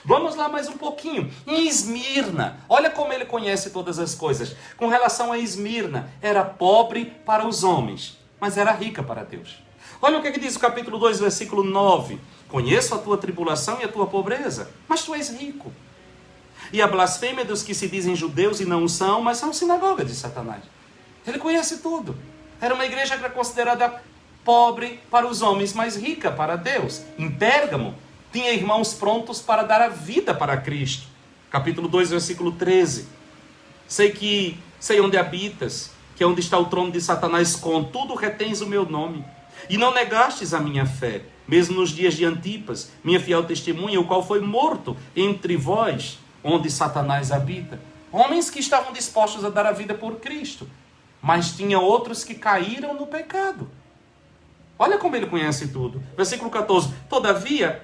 Vamos lá mais um pouquinho. Em Esmirna, olha como ele conhece todas as coisas. Com relação a Esmirna, era pobre para os homens, mas era rica para Deus. Olha o que diz o capítulo 2, versículo 9. Conheço a tua tribulação e a tua pobreza, mas tu és rico. E a blasfêmia dos que se dizem judeus e não são, mas são sinagoga de Satanás. Ele conhece tudo. Era uma igreja que era considerada pobre para os homens, mas rica para Deus. Em Pérgamo, tinha irmãos prontos para dar a vida para Cristo. Capítulo 2, versículo 13. Sei onde habitas, que é onde está o trono de Satanás, contudo retens o meu nome. E não negastes a minha fé, mesmo nos dias de Antipas, minha fiel testemunha, o qual foi morto entre vós, onde Satanás habita. Homens que estavam dispostos a dar a vida por Cristo. Mas tinha outros que caíram no pecado. Olha como ele conhece tudo. Versículo 14. Todavia,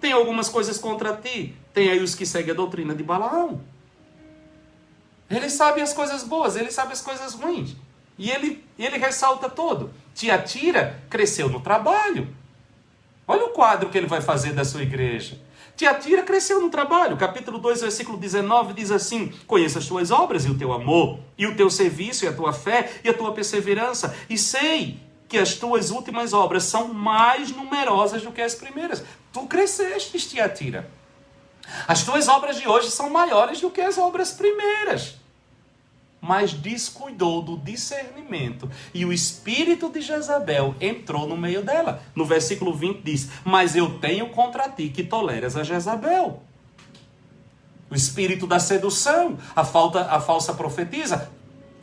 tem algumas coisas contra ti. Tem aí os que seguem a doutrina de Balaão. Ele sabe as coisas boas, ele sabe as coisas ruins. E ele ressalta todo. Tiatira cresceu no trabalho. Olha o quadro que ele vai fazer da sua igreja. Tiatira cresceu no trabalho. Capítulo 2, versículo 19 diz assim: conheço as tuas obras e o teu amor, e o teu serviço, e a tua fé, e a tua perseverança, e sei que as tuas últimas obras são mais numerosas do que as primeiras. Tu cresceste, Tiatira. As tuas obras de hoje são maiores do que as obras primeiras. Mas descuidou do discernimento, e o espírito de Jezabel entrou no meio dela. No versículo 20 diz: mas eu tenho contra ti que toleras a Jezabel. O espírito da sedução, a falsa profetisa,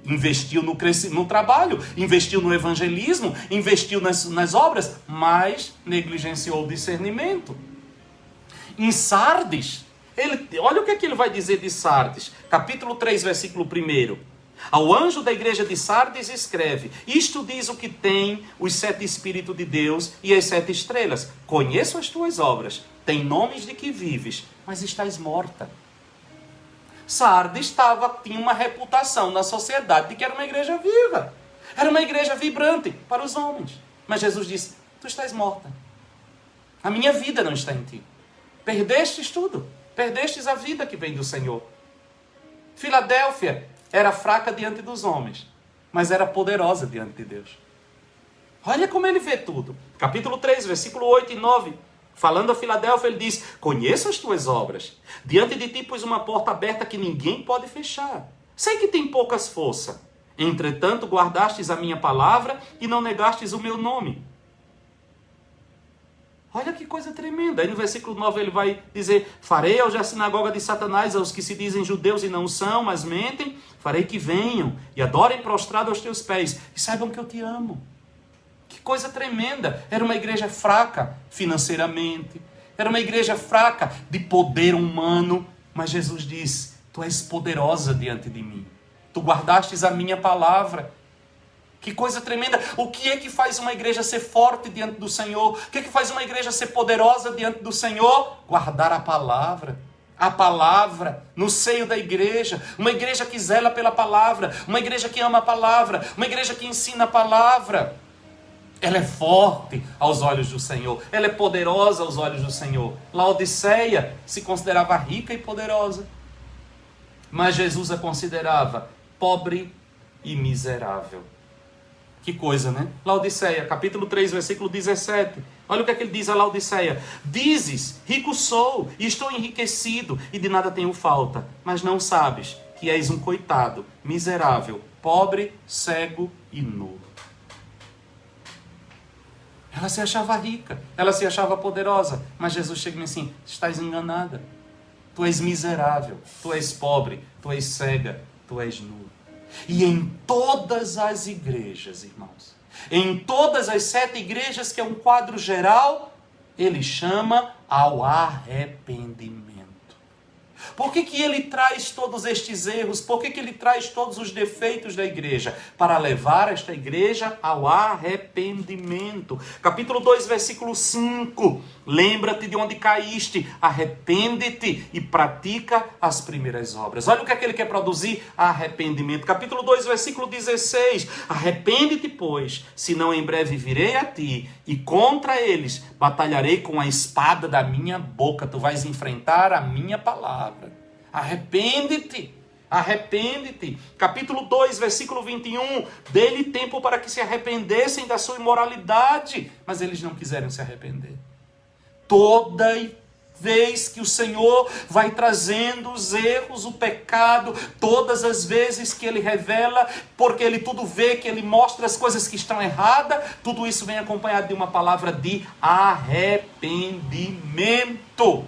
investiu no trabalho, investiu no evangelismo, investiu nas obras, mas negligenciou o discernimento. Em Sardes, olha o que ele vai dizer de Sardes. Capítulo 3, versículo 1. Ao anjo da igreja de Sardes escreve: isto diz o que tem os 7 Espíritos de Deus e as 7 estrelas. Conheço as tuas obras, tem nomes de que vives, mas estás morta. Sardes tinha uma reputação na sociedade de que era uma igreja viva. Era uma igreja vibrante para os homens. Mas Jesus disse: tu estás morta. A minha vida não está em ti. Perdestes tudo. Perdestes a vida que vem do Senhor. Filadélfia era fraca diante dos homens, mas era poderosa diante de Deus. Olha como ele vê tudo. Capítulo 3, versículo 8 e 9. Falando a Filadélfia, ele diz: conheço as tuas obras. Diante de ti pus uma porta aberta que ninguém pode fechar. Sei que tem poucas forças. Entretanto, guardastes a minha palavra e não negastes o meu nome. Olha que coisa tremenda. Aí no versículo 9 ele vai dizer: farei hoje a sinagoga de Satanás aos que se dizem judeus e não são, mas mentem. Farei que venham e adorem prostrado aos teus pés e saibam que eu te amo. Que coisa tremenda. Era uma igreja fraca financeiramente. Era uma igreja fraca de poder humano. Mas Jesus diz: tu és poderosa diante de mim. Tu guardastes a minha palavra. Que coisa tremenda. O que é que faz uma igreja ser forte diante do Senhor? O que é que faz uma igreja ser poderosa diante do Senhor? Guardar a palavra. A palavra no seio da igreja. Uma igreja que zela pela palavra. Uma igreja que ama a palavra. Uma igreja que ensina a palavra. Ela é forte aos olhos do Senhor. Ela é poderosa aos olhos do Senhor. Laodiceia se considerava rica e poderosa. Mas Jesus a considerava pobre e miserável. Que coisa, né? Laodiceia, capítulo 3, versículo 17. Olha o que é que ele diz a Laodiceia. Dizes, rico sou, e estou enriquecido, e de nada tenho falta. Mas não sabes que és um coitado, miserável, pobre, cego e nu. Ela se achava rica, ela se achava poderosa. Mas Jesus chega e diz assim: estás enganada. Tu és miserável, tu és pobre, tu és cega, tu és nu. E em todas as igrejas, irmãos, em todas as 7 igrejas, que é um quadro geral, ele chama ao arrependimento. Por que ele traz todos estes erros? Por que ele traz todos os defeitos da igreja? Para levar esta igreja ao arrependimento. Capítulo 2, versículo 5. Lembra-te de onde caíste, arrepende-te e pratica as primeiras obras. Olha o que é que ele quer produzir: arrependimento. Capítulo 2, versículo 16. Arrepende-te, pois, senão em breve virei a ti e contra eles batalharei com a espada da minha boca. Tu vais enfrentar a minha palavra. Arrepende-te. Arrepende-te. Capítulo 2, versículo 21. Dê-lhe tempo para que se arrependessem da sua imoralidade. Mas eles não quiseram se arrepender. Toda vez que o Senhor vai trazendo os erros, o pecado, todas as vezes que Ele revela, porque Ele tudo vê, que Ele mostra as coisas que estão erradas, tudo isso vem acompanhado de uma palavra de arrependimento.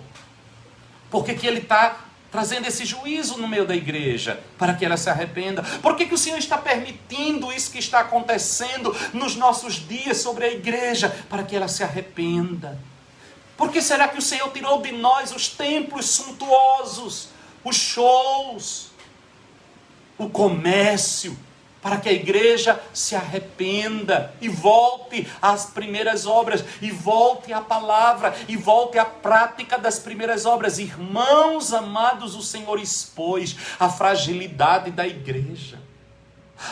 Por que Ele está trazendo esse juízo no meio da igreja? Para que ela se arrependa. Por que o Senhor está permitindo isso que está acontecendo nos nossos dias sobre a igreja? Para que ela se arrependa. Por que será que o Senhor tirou de nós os templos suntuosos, os shows, o comércio, para que a igreja se arrependa e volte às primeiras obras, e volte à palavra, e volte à prática das primeiras obras? Irmãos amados, o Senhor expôs a fragilidade da igreja.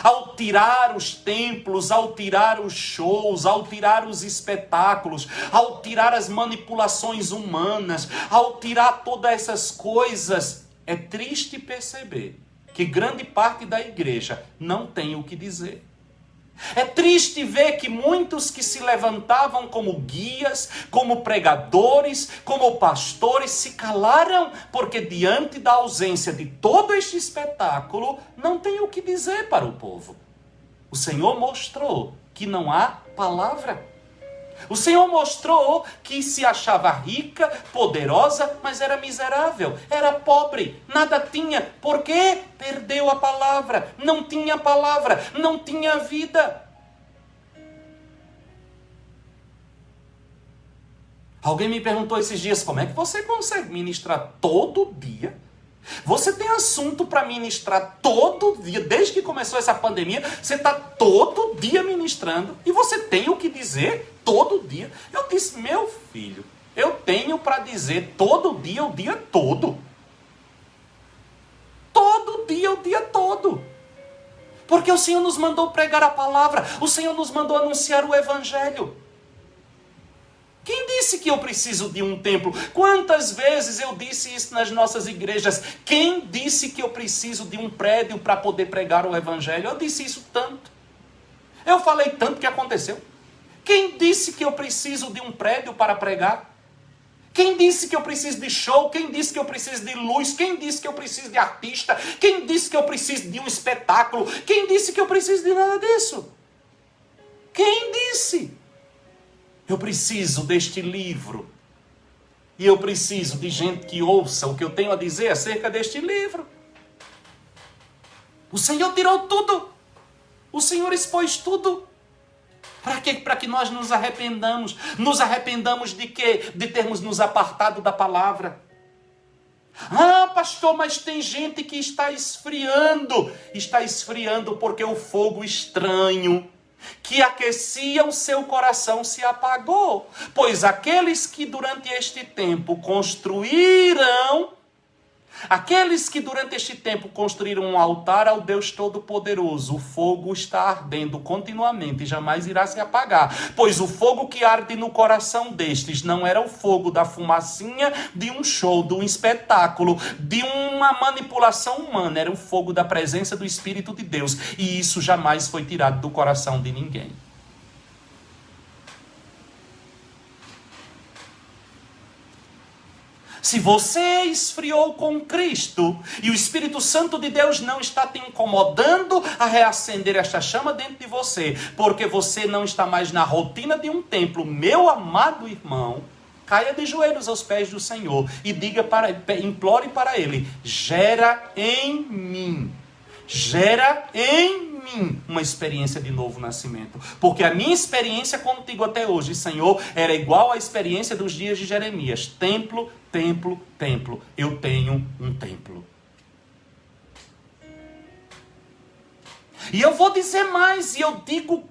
Ao tirar os templos, ao tirar os shows, ao tirar os espetáculos, ao tirar as manipulações humanas, ao tirar todas essas coisas, é triste perceber que grande parte da igreja não tem o que dizer. É triste ver que muitos que se levantavam como guias, como pregadores, como pastores, se calaram, porque diante da ausência de todo este espetáculo, não tem o que dizer para o povo. O Senhor mostrou que não há palavra. O Senhor mostrou que se achava rica, poderosa, mas era miserável, era pobre, nada tinha. Por quê? Perdeu a palavra, não tinha palavra, não tinha vida. Alguém me perguntou esses dias: como é que você consegue ministrar todo dia? Você tem assunto para ministrar todo dia, desde que começou essa pandemia, você está todo dia ministrando, e você tem o que dizer todo dia. Eu disse: meu filho, eu tenho para dizer todo dia, o dia todo. Todo dia, o dia todo. Porque o Senhor nos mandou pregar a palavra, o Senhor nos mandou anunciar o evangelho. Quem disse que eu preciso de um templo? Quantas vezes eu disse isso nas nossas igrejas? Quem disse que eu preciso de um prédio para poder pregar o evangelho? Eu disse isso tanto. Eu falei tanto que aconteceu. Quem disse que eu preciso de um prédio para pregar? Quem disse que eu preciso de show? Quem disse que eu preciso de luz? Quem disse que eu preciso de artista? Quem disse que eu preciso de um espetáculo? Quem disse que eu preciso de nada disso? Quem disse? Eu preciso deste livro. E eu preciso de gente que ouça o que eu tenho a dizer acerca deste livro. O Senhor tirou tudo. O Senhor expôs tudo. Para quê? Para que nós nos arrependamos. Nos arrependamos de quê? De termos nos apartado da palavra. Ah, pastor, mas tem gente que está esfriando. Está esfriando porque o fogo estranho que aquecia o seu coração se apagou. Pois aqueles que durante este tempo construíram um altar ao Deus Todo-Poderoso, o fogo está ardendo continuamente e jamais irá se apagar. Pois o fogo que arde no coração destes não era o fogo da fumacinha de um show, de um espetáculo, de uma manipulação humana. Era o fogo da presença do Espírito de Deus. E isso jamais foi tirado do coração de ninguém. Se você esfriou com Cristo e o Espírito Santo de Deus não está te incomodando a reacender esta chama dentro de você, porque você não está mais na rotina de um templo, meu amado irmão, caia de joelhos aos pés do Senhor e implore para Ele: gera em mim uma experiência de novo nascimento. Porque a minha experiência contigo até hoje, Senhor, era igual à experiência dos dias de Jeremias. Templo, templo, templo. Eu tenho um templo. E eu vou dizer mais, e eu digo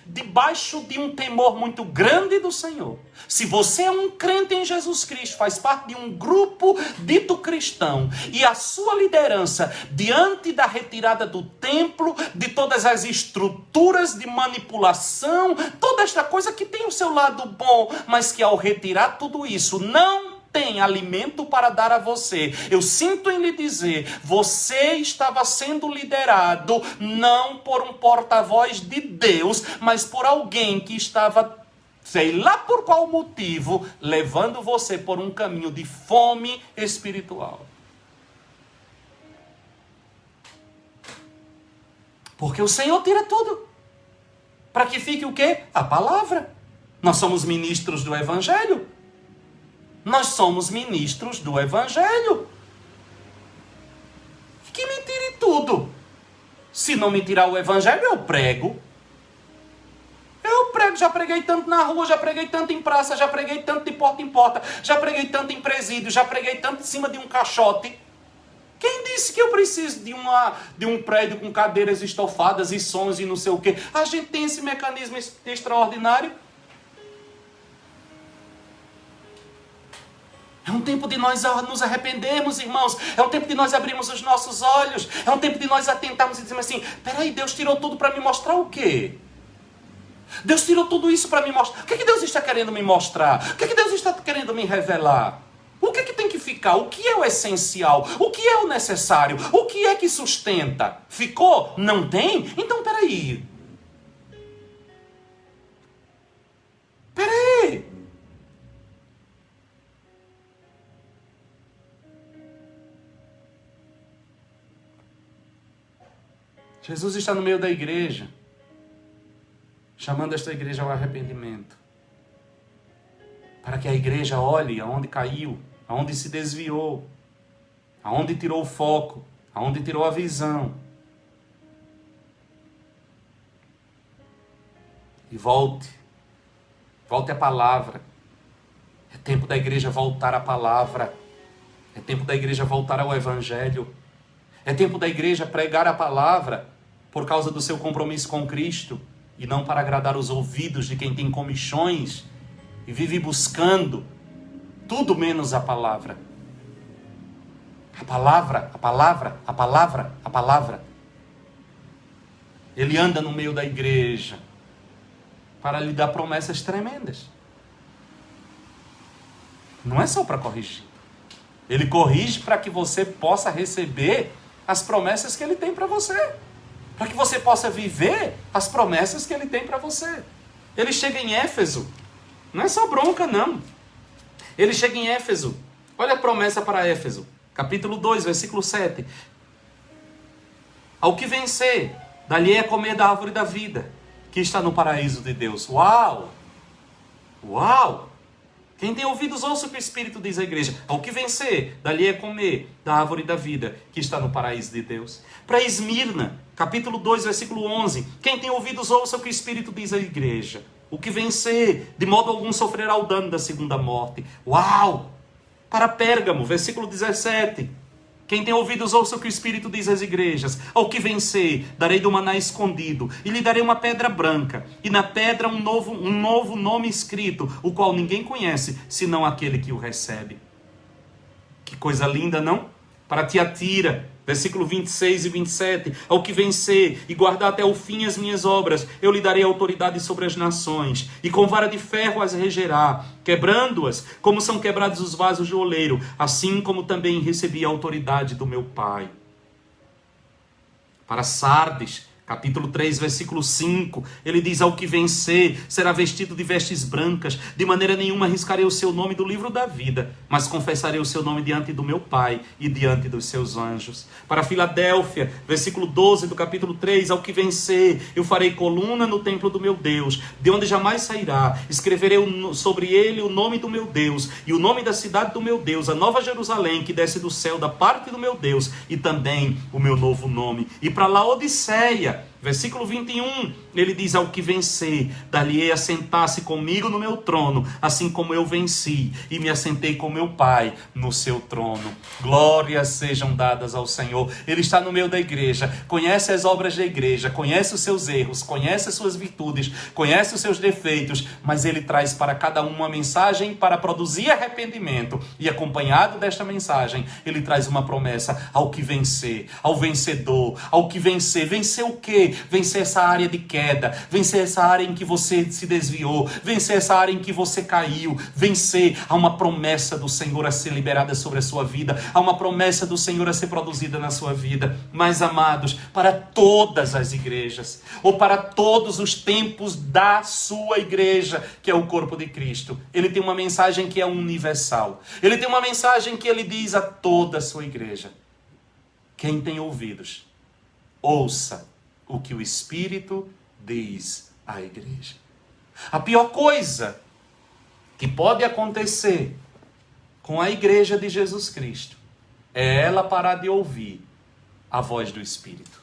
debaixo de um temor muito grande do Senhor. Se você é um crente em Jesus Cristo, faz parte de um grupo dito cristão, e a sua liderança, diante da retirada do templo, de todas as estruturas de manipulação, toda esta coisa que tem o seu lado bom, mas que ao retirar tudo isso, não tem alimento para dar a você. Eu sinto em lhe dizer, você estava sendo liderado não por um porta-voz de Deus, mas por alguém que estava, sei lá por qual motivo, levando você por um caminho de fome espiritual. Porque o Senhor tira tudo. Para que fique o quê? A palavra. Nós somos ministros do Evangelho. Nós somos ministros do Evangelho. Que me tire tudo. Se não me tirar o Evangelho, eu prego. Já preguei tanto na rua, já preguei tanto em praça, já preguei tanto de porta em porta, já preguei tanto em presídio, já preguei tanto em cima de um caixote. Quem disse que eu preciso de um prédio com cadeiras estofadas e sons e não sei o quê? A gente tem esse mecanismo extraordinário. É um tempo de nós nos arrependermos, irmãos. É um tempo de nós abrirmos os nossos olhos. É um tempo de nós atentarmos e dizermos assim: peraí, Deus tirou tudo para me mostrar o quê? Deus tirou tudo isso para me mostrar. O que Deus está querendo me mostrar? O que Deus está querendo me revelar? O que tem que ficar? O que é o essencial? O que é o necessário? O que é que sustenta? Ficou? Não tem? Então peraí. Peraí. Jesus está no meio da igreja, chamando esta igreja ao arrependimento, para que a igreja olhe aonde caiu, aonde se desviou, aonde tirou o foco, aonde tirou a visão, e volte à palavra. É tempo da igreja voltar à palavra, é tempo da igreja voltar ao Evangelho, é tempo da igreja pregar a palavra por causa do seu compromisso com Cristo, e não para agradar os ouvidos de quem tem comichões e vive buscando tudo menos a palavra. A palavra, a palavra, a palavra, a palavra. Ele anda no meio da igreja para lhe dar promessas tremendas. Não é só para corrigir. Ele corrige para que você possa receber as promessas que ele tem para você. Para que você possa viver as promessas que ele tem para você. Ele chega em Éfeso. Não é só bronca, não. Ele chega em Éfeso. Olha a promessa para Éfeso. Capítulo 2, versículo 7. Ao que vencer, dali é comer da árvore da vida, que está no paraíso de Deus. Uau! Uau! Quem tem ouvidos, ouça o que o Espírito diz à igreja. Ao que vencer, dali é comer da árvore da vida, que está no paraíso de Deus. Para Esmirna, capítulo 2, versículo 11. Quem tem ouvidos, ouça o que o Espírito diz à igreja. O que vencer, de modo algum sofrerá o dano da segunda morte. Uau! Para Pérgamo, versículo 17. Quem tem ouvidos, ouça o que o Espírito diz às igrejas. Ao que vencer, darei do maná escondido, e lhe darei uma pedra branca, e na pedra um novo nome escrito, o qual ninguém conhece, senão aquele que o recebe. Que coisa linda, não? Para Tiatira, versículo 26 e 27. Ao que vencer e guardar até o fim as minhas obras, eu lhe darei autoridade sobre as nações, e com vara de ferro as regerá, quebrando-as, como são quebrados os vasos de oleiro, assim como também recebi a autoridade do meu Pai. Para Sardes, capítulo 3, versículo 5, ele diz: ao que vencer, será vestido de vestes brancas, de maneira nenhuma arriscarei o seu nome do livro da vida, mas confessarei o seu nome diante do meu Pai e diante dos seus anjos. Para Filadélfia, versículo 12 do capítulo 3, ao que vencer, eu farei coluna no templo do meu Deus, de onde jamais sairá, escreverei sobre ele o nome do meu Deus, e o nome da cidade do meu Deus, a nova Jerusalém, que desce do céu da parte do meu Deus, e também o meu novo nome. E para Laodiceia, versículo 21, ele diz: ao que vencer, dali a sentar-se comigo no meu trono, assim como eu venci e me assentei com meu Pai no seu trono. Glórias sejam dadas ao Senhor. Ele está no meio da igreja, conhece as obras da igreja, conhece os seus erros, conhece as suas virtudes, conhece os seus defeitos, mas ele traz para cada um uma mensagem para produzir arrependimento, e acompanhado desta mensagem, ele traz uma promessa: ao que vencer, ao vencedor, ao que vencer. Vencer o quê? Vencer essa área de queda, vencer essa área em que você se desviou, vencer essa área em que você caiu, vencer. Há uma promessa do Senhor a ser liberada sobre a sua vida, há uma promessa do Senhor a ser produzida na sua vida. Mas, amados, para todas as igrejas, ou para todos os tempos da sua igreja, que é o corpo de Cristo, ele tem uma mensagem que é universal. Ele tem uma mensagem que ele diz a toda a sua igreja: quem tem ouvidos, ouça o que o Espírito diz à igreja. A pior coisa que pode acontecer com a igreja de Jesus Cristo é ela parar de ouvir a voz do Espírito.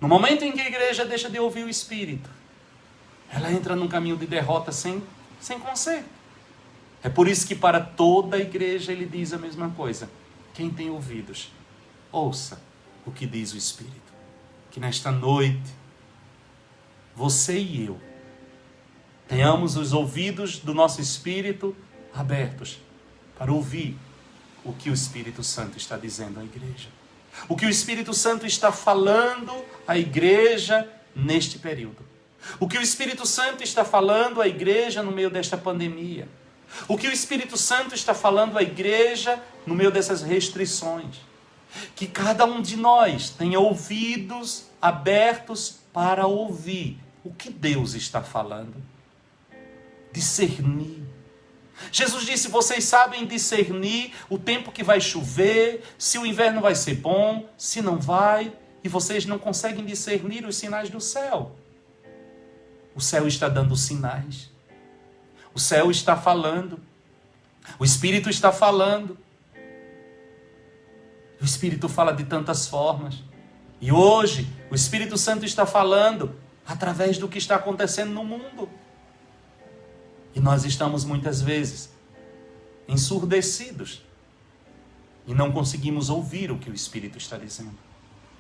No momento em que a igreja deixa de ouvir o Espírito, ela entra num caminho de derrota sem conserto. É por isso que para toda a igreja ele diz a mesma coisa: quem tem ouvidos, ouça o que diz o Espírito. Que nesta noite, você e eu tenhamos os ouvidos do nosso espírito abertos para ouvir o que o Espírito Santo está dizendo à igreja. O que o Espírito Santo está falando à igreja neste período. O que o Espírito Santo está falando à igreja no meio desta pandemia. O que o Espírito Santo está falando à igreja no meio dessas restrições. Que cada um de nós tenha ouvidos abertos para ouvir o que Deus está falando. Discernir. Jesus disse: vocês sabem discernir o tempo que vai chover, se o inverno vai ser bom, se não vai, e vocês não conseguem discernir os sinais do céu. O céu está dando sinais. O céu está falando. O Espírito está falando. O Espírito fala de tantas formas. E hoje, o Espírito Santo está falando através do que está acontecendo no mundo. E nós estamos muitas vezes ensurdecidos e não conseguimos ouvir o que o Espírito está dizendo.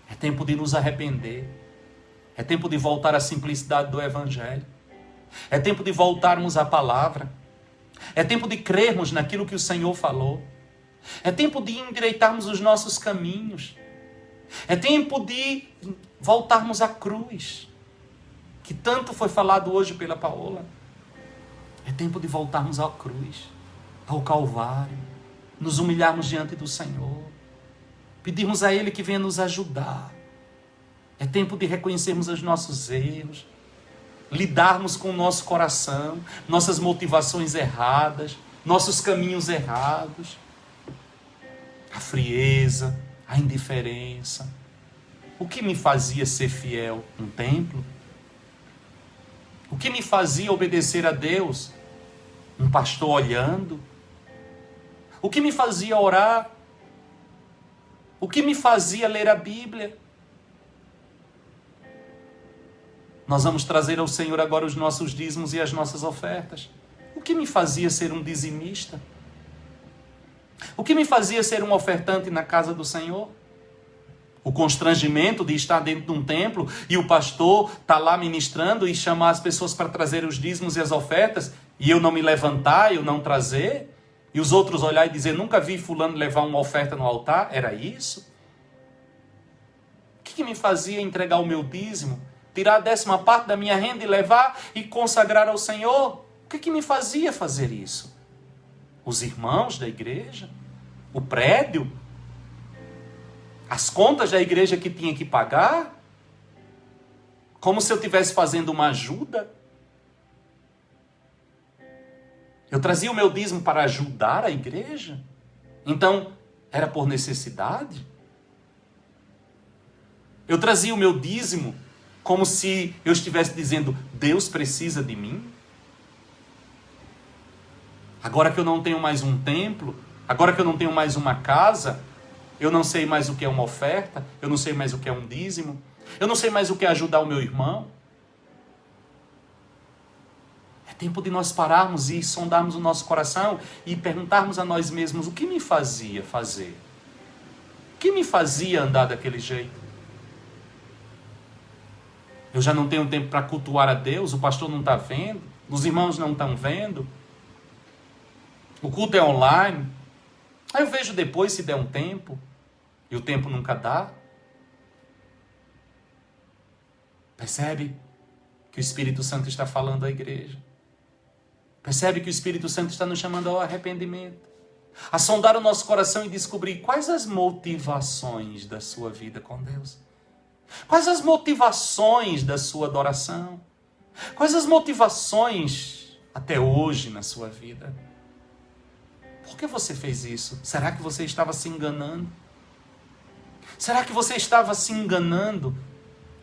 É tempo de nos arrepender. É tempo de voltar à simplicidade do Evangelho. É tempo de voltarmos à palavra. É tempo de crermos naquilo que o Senhor falou. É tempo de endireitarmos os nossos caminhos. É tempo de voltarmos à cruz, que tanto foi falado hoje pela Paola. É tempo de voltarmos à cruz, ao Calvário, nos humilharmos diante do Senhor, pedirmos a Ele que venha nos ajudar. É tempo de reconhecermos os nossos erros. lidarmos com o nosso coração, nossas motivações erradas, nossos caminhos errados, a frieza, a indiferença. O que me fazia ser fiel? Um templo? O que me fazia obedecer a Deus? Um pastor olhando? O que me fazia orar? O que me fazia ler a Bíblia? Nós vamos trazer ao Senhor agora os nossos dízimos e as nossas ofertas. O que me fazia ser um dizimista? O que me fazia ser um ofertante na casa do Senhor? O constrangimento de estar dentro de um templo e o pastor está lá ministrando e chamar as pessoas para trazer os dízimos e as ofertas e eu não me levantar, eu não trazer? E os outros olhar e dizer, nunca vi fulano levar uma oferta no altar? Era isso? O que me fazia entregar o meu dízimo? Tirar a 10ª parte da minha renda e levar e consagrar ao Senhor? O que me fazia fazer isso? Os irmãos da igreja? O prédio? As contas da igreja que tinha que pagar? Como se eu estivesse fazendo uma ajuda? Eu trazia o meu dízimo para ajudar a igreja? Então, era por necessidade? Eu trazia o meu dízimo como se eu estivesse dizendo, Deus precisa de mim? Agora que eu não tenho mais um templo, agora que eu não tenho mais uma casa, eu não sei mais o que é uma oferta, eu não sei mais o que é um dízimo, eu não sei mais o que é ajudar o meu irmão. É tempo de nós pararmos e sondarmos o nosso coração e perguntarmos a nós mesmos, o que me fazia fazer? O que me fazia andar daquele jeito? Eu já não tenho tempo para cultuar a Deus, o pastor não está vendo, os irmãos não estão vendo, o culto é online, aí eu vejo depois se der um tempo, e o tempo nunca dá. Percebe que o Espírito Santo está falando à igreja? Percebe que o Espírito Santo está nos chamando ao arrependimento, a sondar o nosso coração e descobrir quais as motivações da sua vida com Deus. Quais as motivações da sua adoração? Quais as motivações até hoje na sua vida? Por que você fez isso? Será que você estava se enganando? Será que você estava se enganando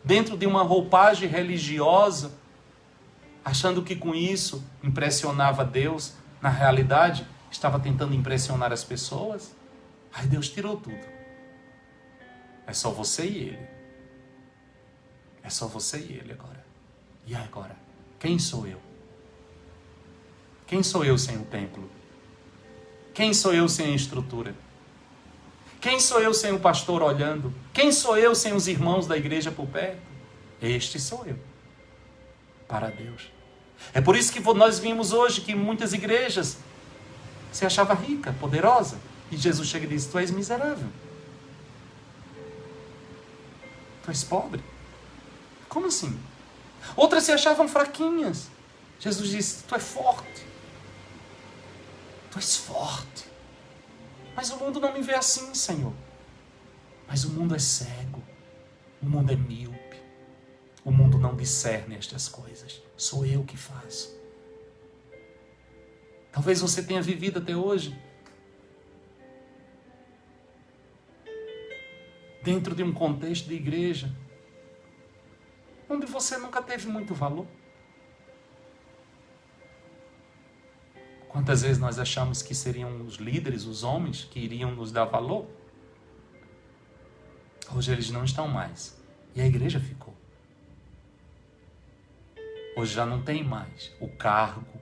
dentro de uma roupagem religiosa, achando que com isso impressionava Deus? Na realidade, estava tentando impressionar as pessoas? Aí Deus tirou tudo. É só você e Ele. É só você e Ele agora. E agora? Quem sou eu? Quem sou eu sem o templo? Quem sou eu sem a estrutura? Quem sou eu sem o pastor olhando? Quem sou eu sem os irmãos da igreja por perto? Este sou eu. Para Deus. É por isso que nós vimos hoje que muitas igrejas se achava rica, poderosa. E Jesus chega e diz, tu és miserável. Tu és pobre. Como assim? Outras se achavam fraquinhas. Jesus disse, tu és forte. Tu és forte. Mas o mundo não me vê assim, Senhor. Mas o mundo é cego. O mundo é míope. O mundo não discerne estas coisas. Sou eu que faço. Talvez você tenha vivido até hoje dentro de um contexto de igreja onde você nunca teve muito valor. Quantas vezes nós achamos que seriam os líderes, os homens, que iriam nos dar valor? Hoje eles não estão mais. E a igreja ficou. Hoje já não tem mais o cargo,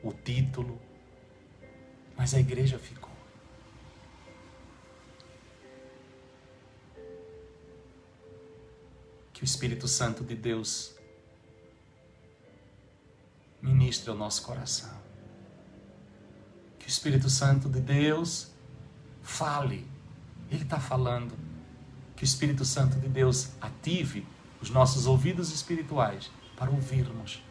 o título, mas a igreja ficou. Que o Espírito Santo de Deus ministre ao nosso coração. Que o Espírito Santo de Deus fale. Ele está falando. Que o Espírito Santo de Deus ative os nossos ouvidos espirituais para ouvirmos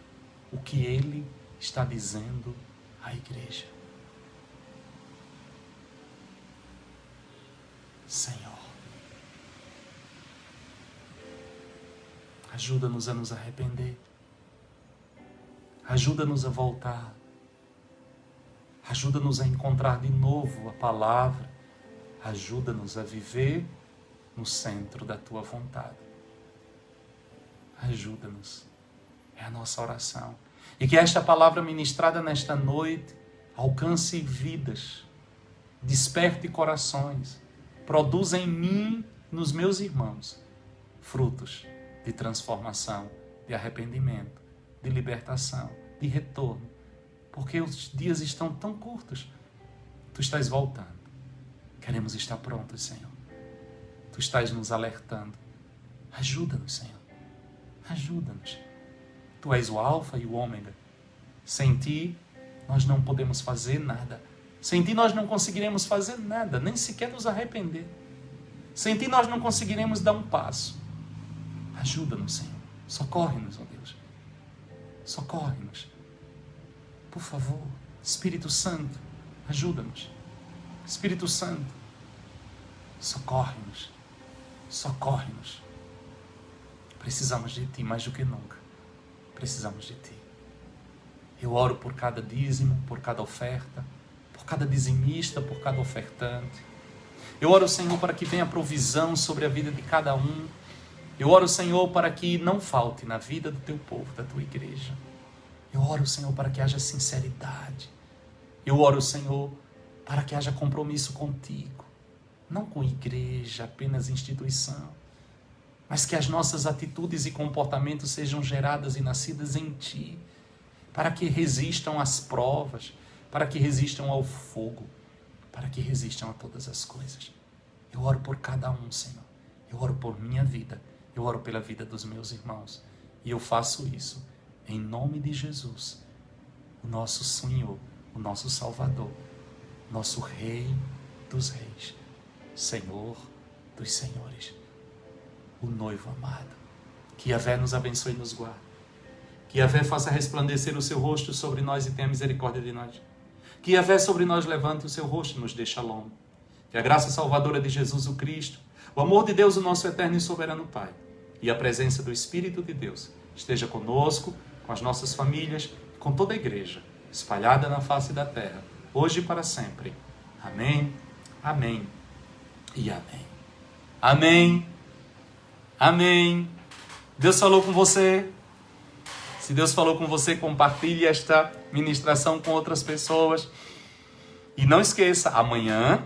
o que Ele está dizendo à igreja. Senhor. Ajuda-nos a nos arrepender. Ajuda-nos a voltar. Ajuda-nos a encontrar de novo a palavra. Ajuda-nos a viver no centro da tua vontade. Ajuda-nos. É a nossa oração. E que esta palavra ministrada nesta noite alcance vidas, desperte corações, produza em mim, nos meus irmãos, frutos de transformação, de arrependimento, de libertação, de retorno. Porque os dias estão tão curtos. Tu estás voltando. Queremos estar prontos, Senhor. Tu estás nos alertando. Ajuda-nos, Senhor. Ajuda-nos. Tu és o alfa e o ômega. Sem ti, nós não podemos fazer nada. Sem ti, nós não conseguiremos fazer nada, nem sequer nos arrepender. Sem ti, nós não conseguiremos dar um passo. Ajuda-nos, Senhor. Socorre-nos, ó Deus. Socorre-nos. Por favor, Espírito Santo, ajuda-nos. Espírito Santo, socorre-nos. Socorre-nos. Precisamos de Ti mais do que nunca. Precisamos de Ti. Eu oro por cada dízimo, por cada oferta, por cada dizimista, por cada ofertante. Eu oro, Senhor, para que venha provisão sobre a vida de cada um. Eu oro, Senhor, para que não falte na vida do Teu povo, da Tua igreja. Eu oro, Senhor, para que haja sinceridade. Eu oro, Senhor, para que haja compromisso contigo. Não com igreja, apenas instituição. Mas que as nossas atitudes e comportamentos sejam geradas e nascidas em Ti. Para que resistam às provas. Para que resistam ao fogo. Para que resistam a todas as coisas. Eu oro por cada um, Senhor. Eu oro por minha vida. Eu oro pela vida dos meus irmãos. E eu faço isso em nome de Jesus, o nosso Senhor, o nosso Salvador, nosso Rei dos Reis, Senhor dos Senhores, o noivo amado. Que Yahvé nos abençoe e nos guarde. Que Yahvé faça resplandecer o seu rosto sobre nós e tenha misericórdia de nós. Que Yahvé sobre nós levante o seu rosto e nos dê shalom. Que a graça salvadora de Jesus o Cristo, o amor de Deus, o nosso eterno e soberano Pai, e a presença do Espírito de Deus esteja conosco, com as nossas famílias, com toda a igreja, espalhada na face da terra, hoje e para sempre. Amém, amém e amém. Amém, amém. Deus falou com você? Se Deus falou com você, compartilhe esta ministração com outras pessoas. E não esqueça, amanhã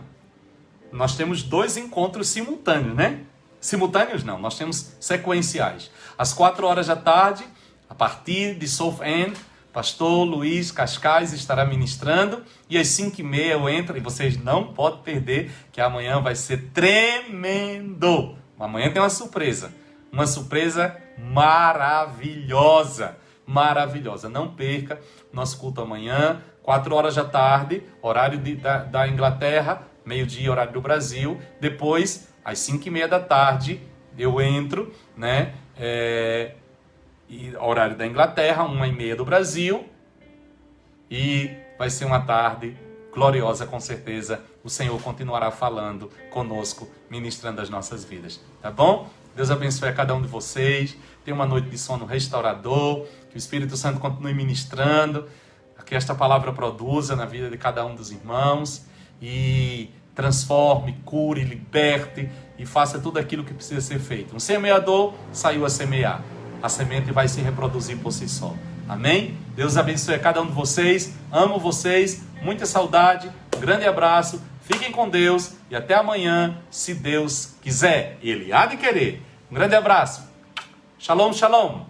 nós temos 2 encontros simultâneos, né? Simultâneos não, nós temos sequenciais. Às 4 horas da tarde, a partir de Southend, pastor Luiz Cascais estará ministrando. E às 5h30 eu entro, e vocês não podem perder, que amanhã vai ser tremendo. Amanhã tem uma surpresa maravilhosa. Maravilhosa. Não perca nosso culto amanhã, 4 horas da tarde, horário da Inglaterra, meio-dia, horário do Brasil. Depois, às 5h30 da tarde, eu entro, né? Horário da Inglaterra, 1h30 do Brasil. E vai ser uma tarde gloriosa, com certeza. O Senhor continuará falando conosco, ministrando as nossas vidas. Tá bom? Deus abençoe a cada um de vocês. Tenha uma noite de sono restaurador. Que o Espírito Santo continue ministrando. Que esta palavra produza na vida de cada um dos irmãos. E transforme, cure, liberte. E faça tudo aquilo que precisa ser feito. Um semeador saiu a semear. A semente vai se reproduzir por si só. Amém? Deus abençoe a cada um de vocês. Amo vocês. Muita saudade. Um grande abraço. Fiquem com Deus. E até amanhã, se Deus quiser. Ele há de querer. Um grande abraço. Shalom, shalom.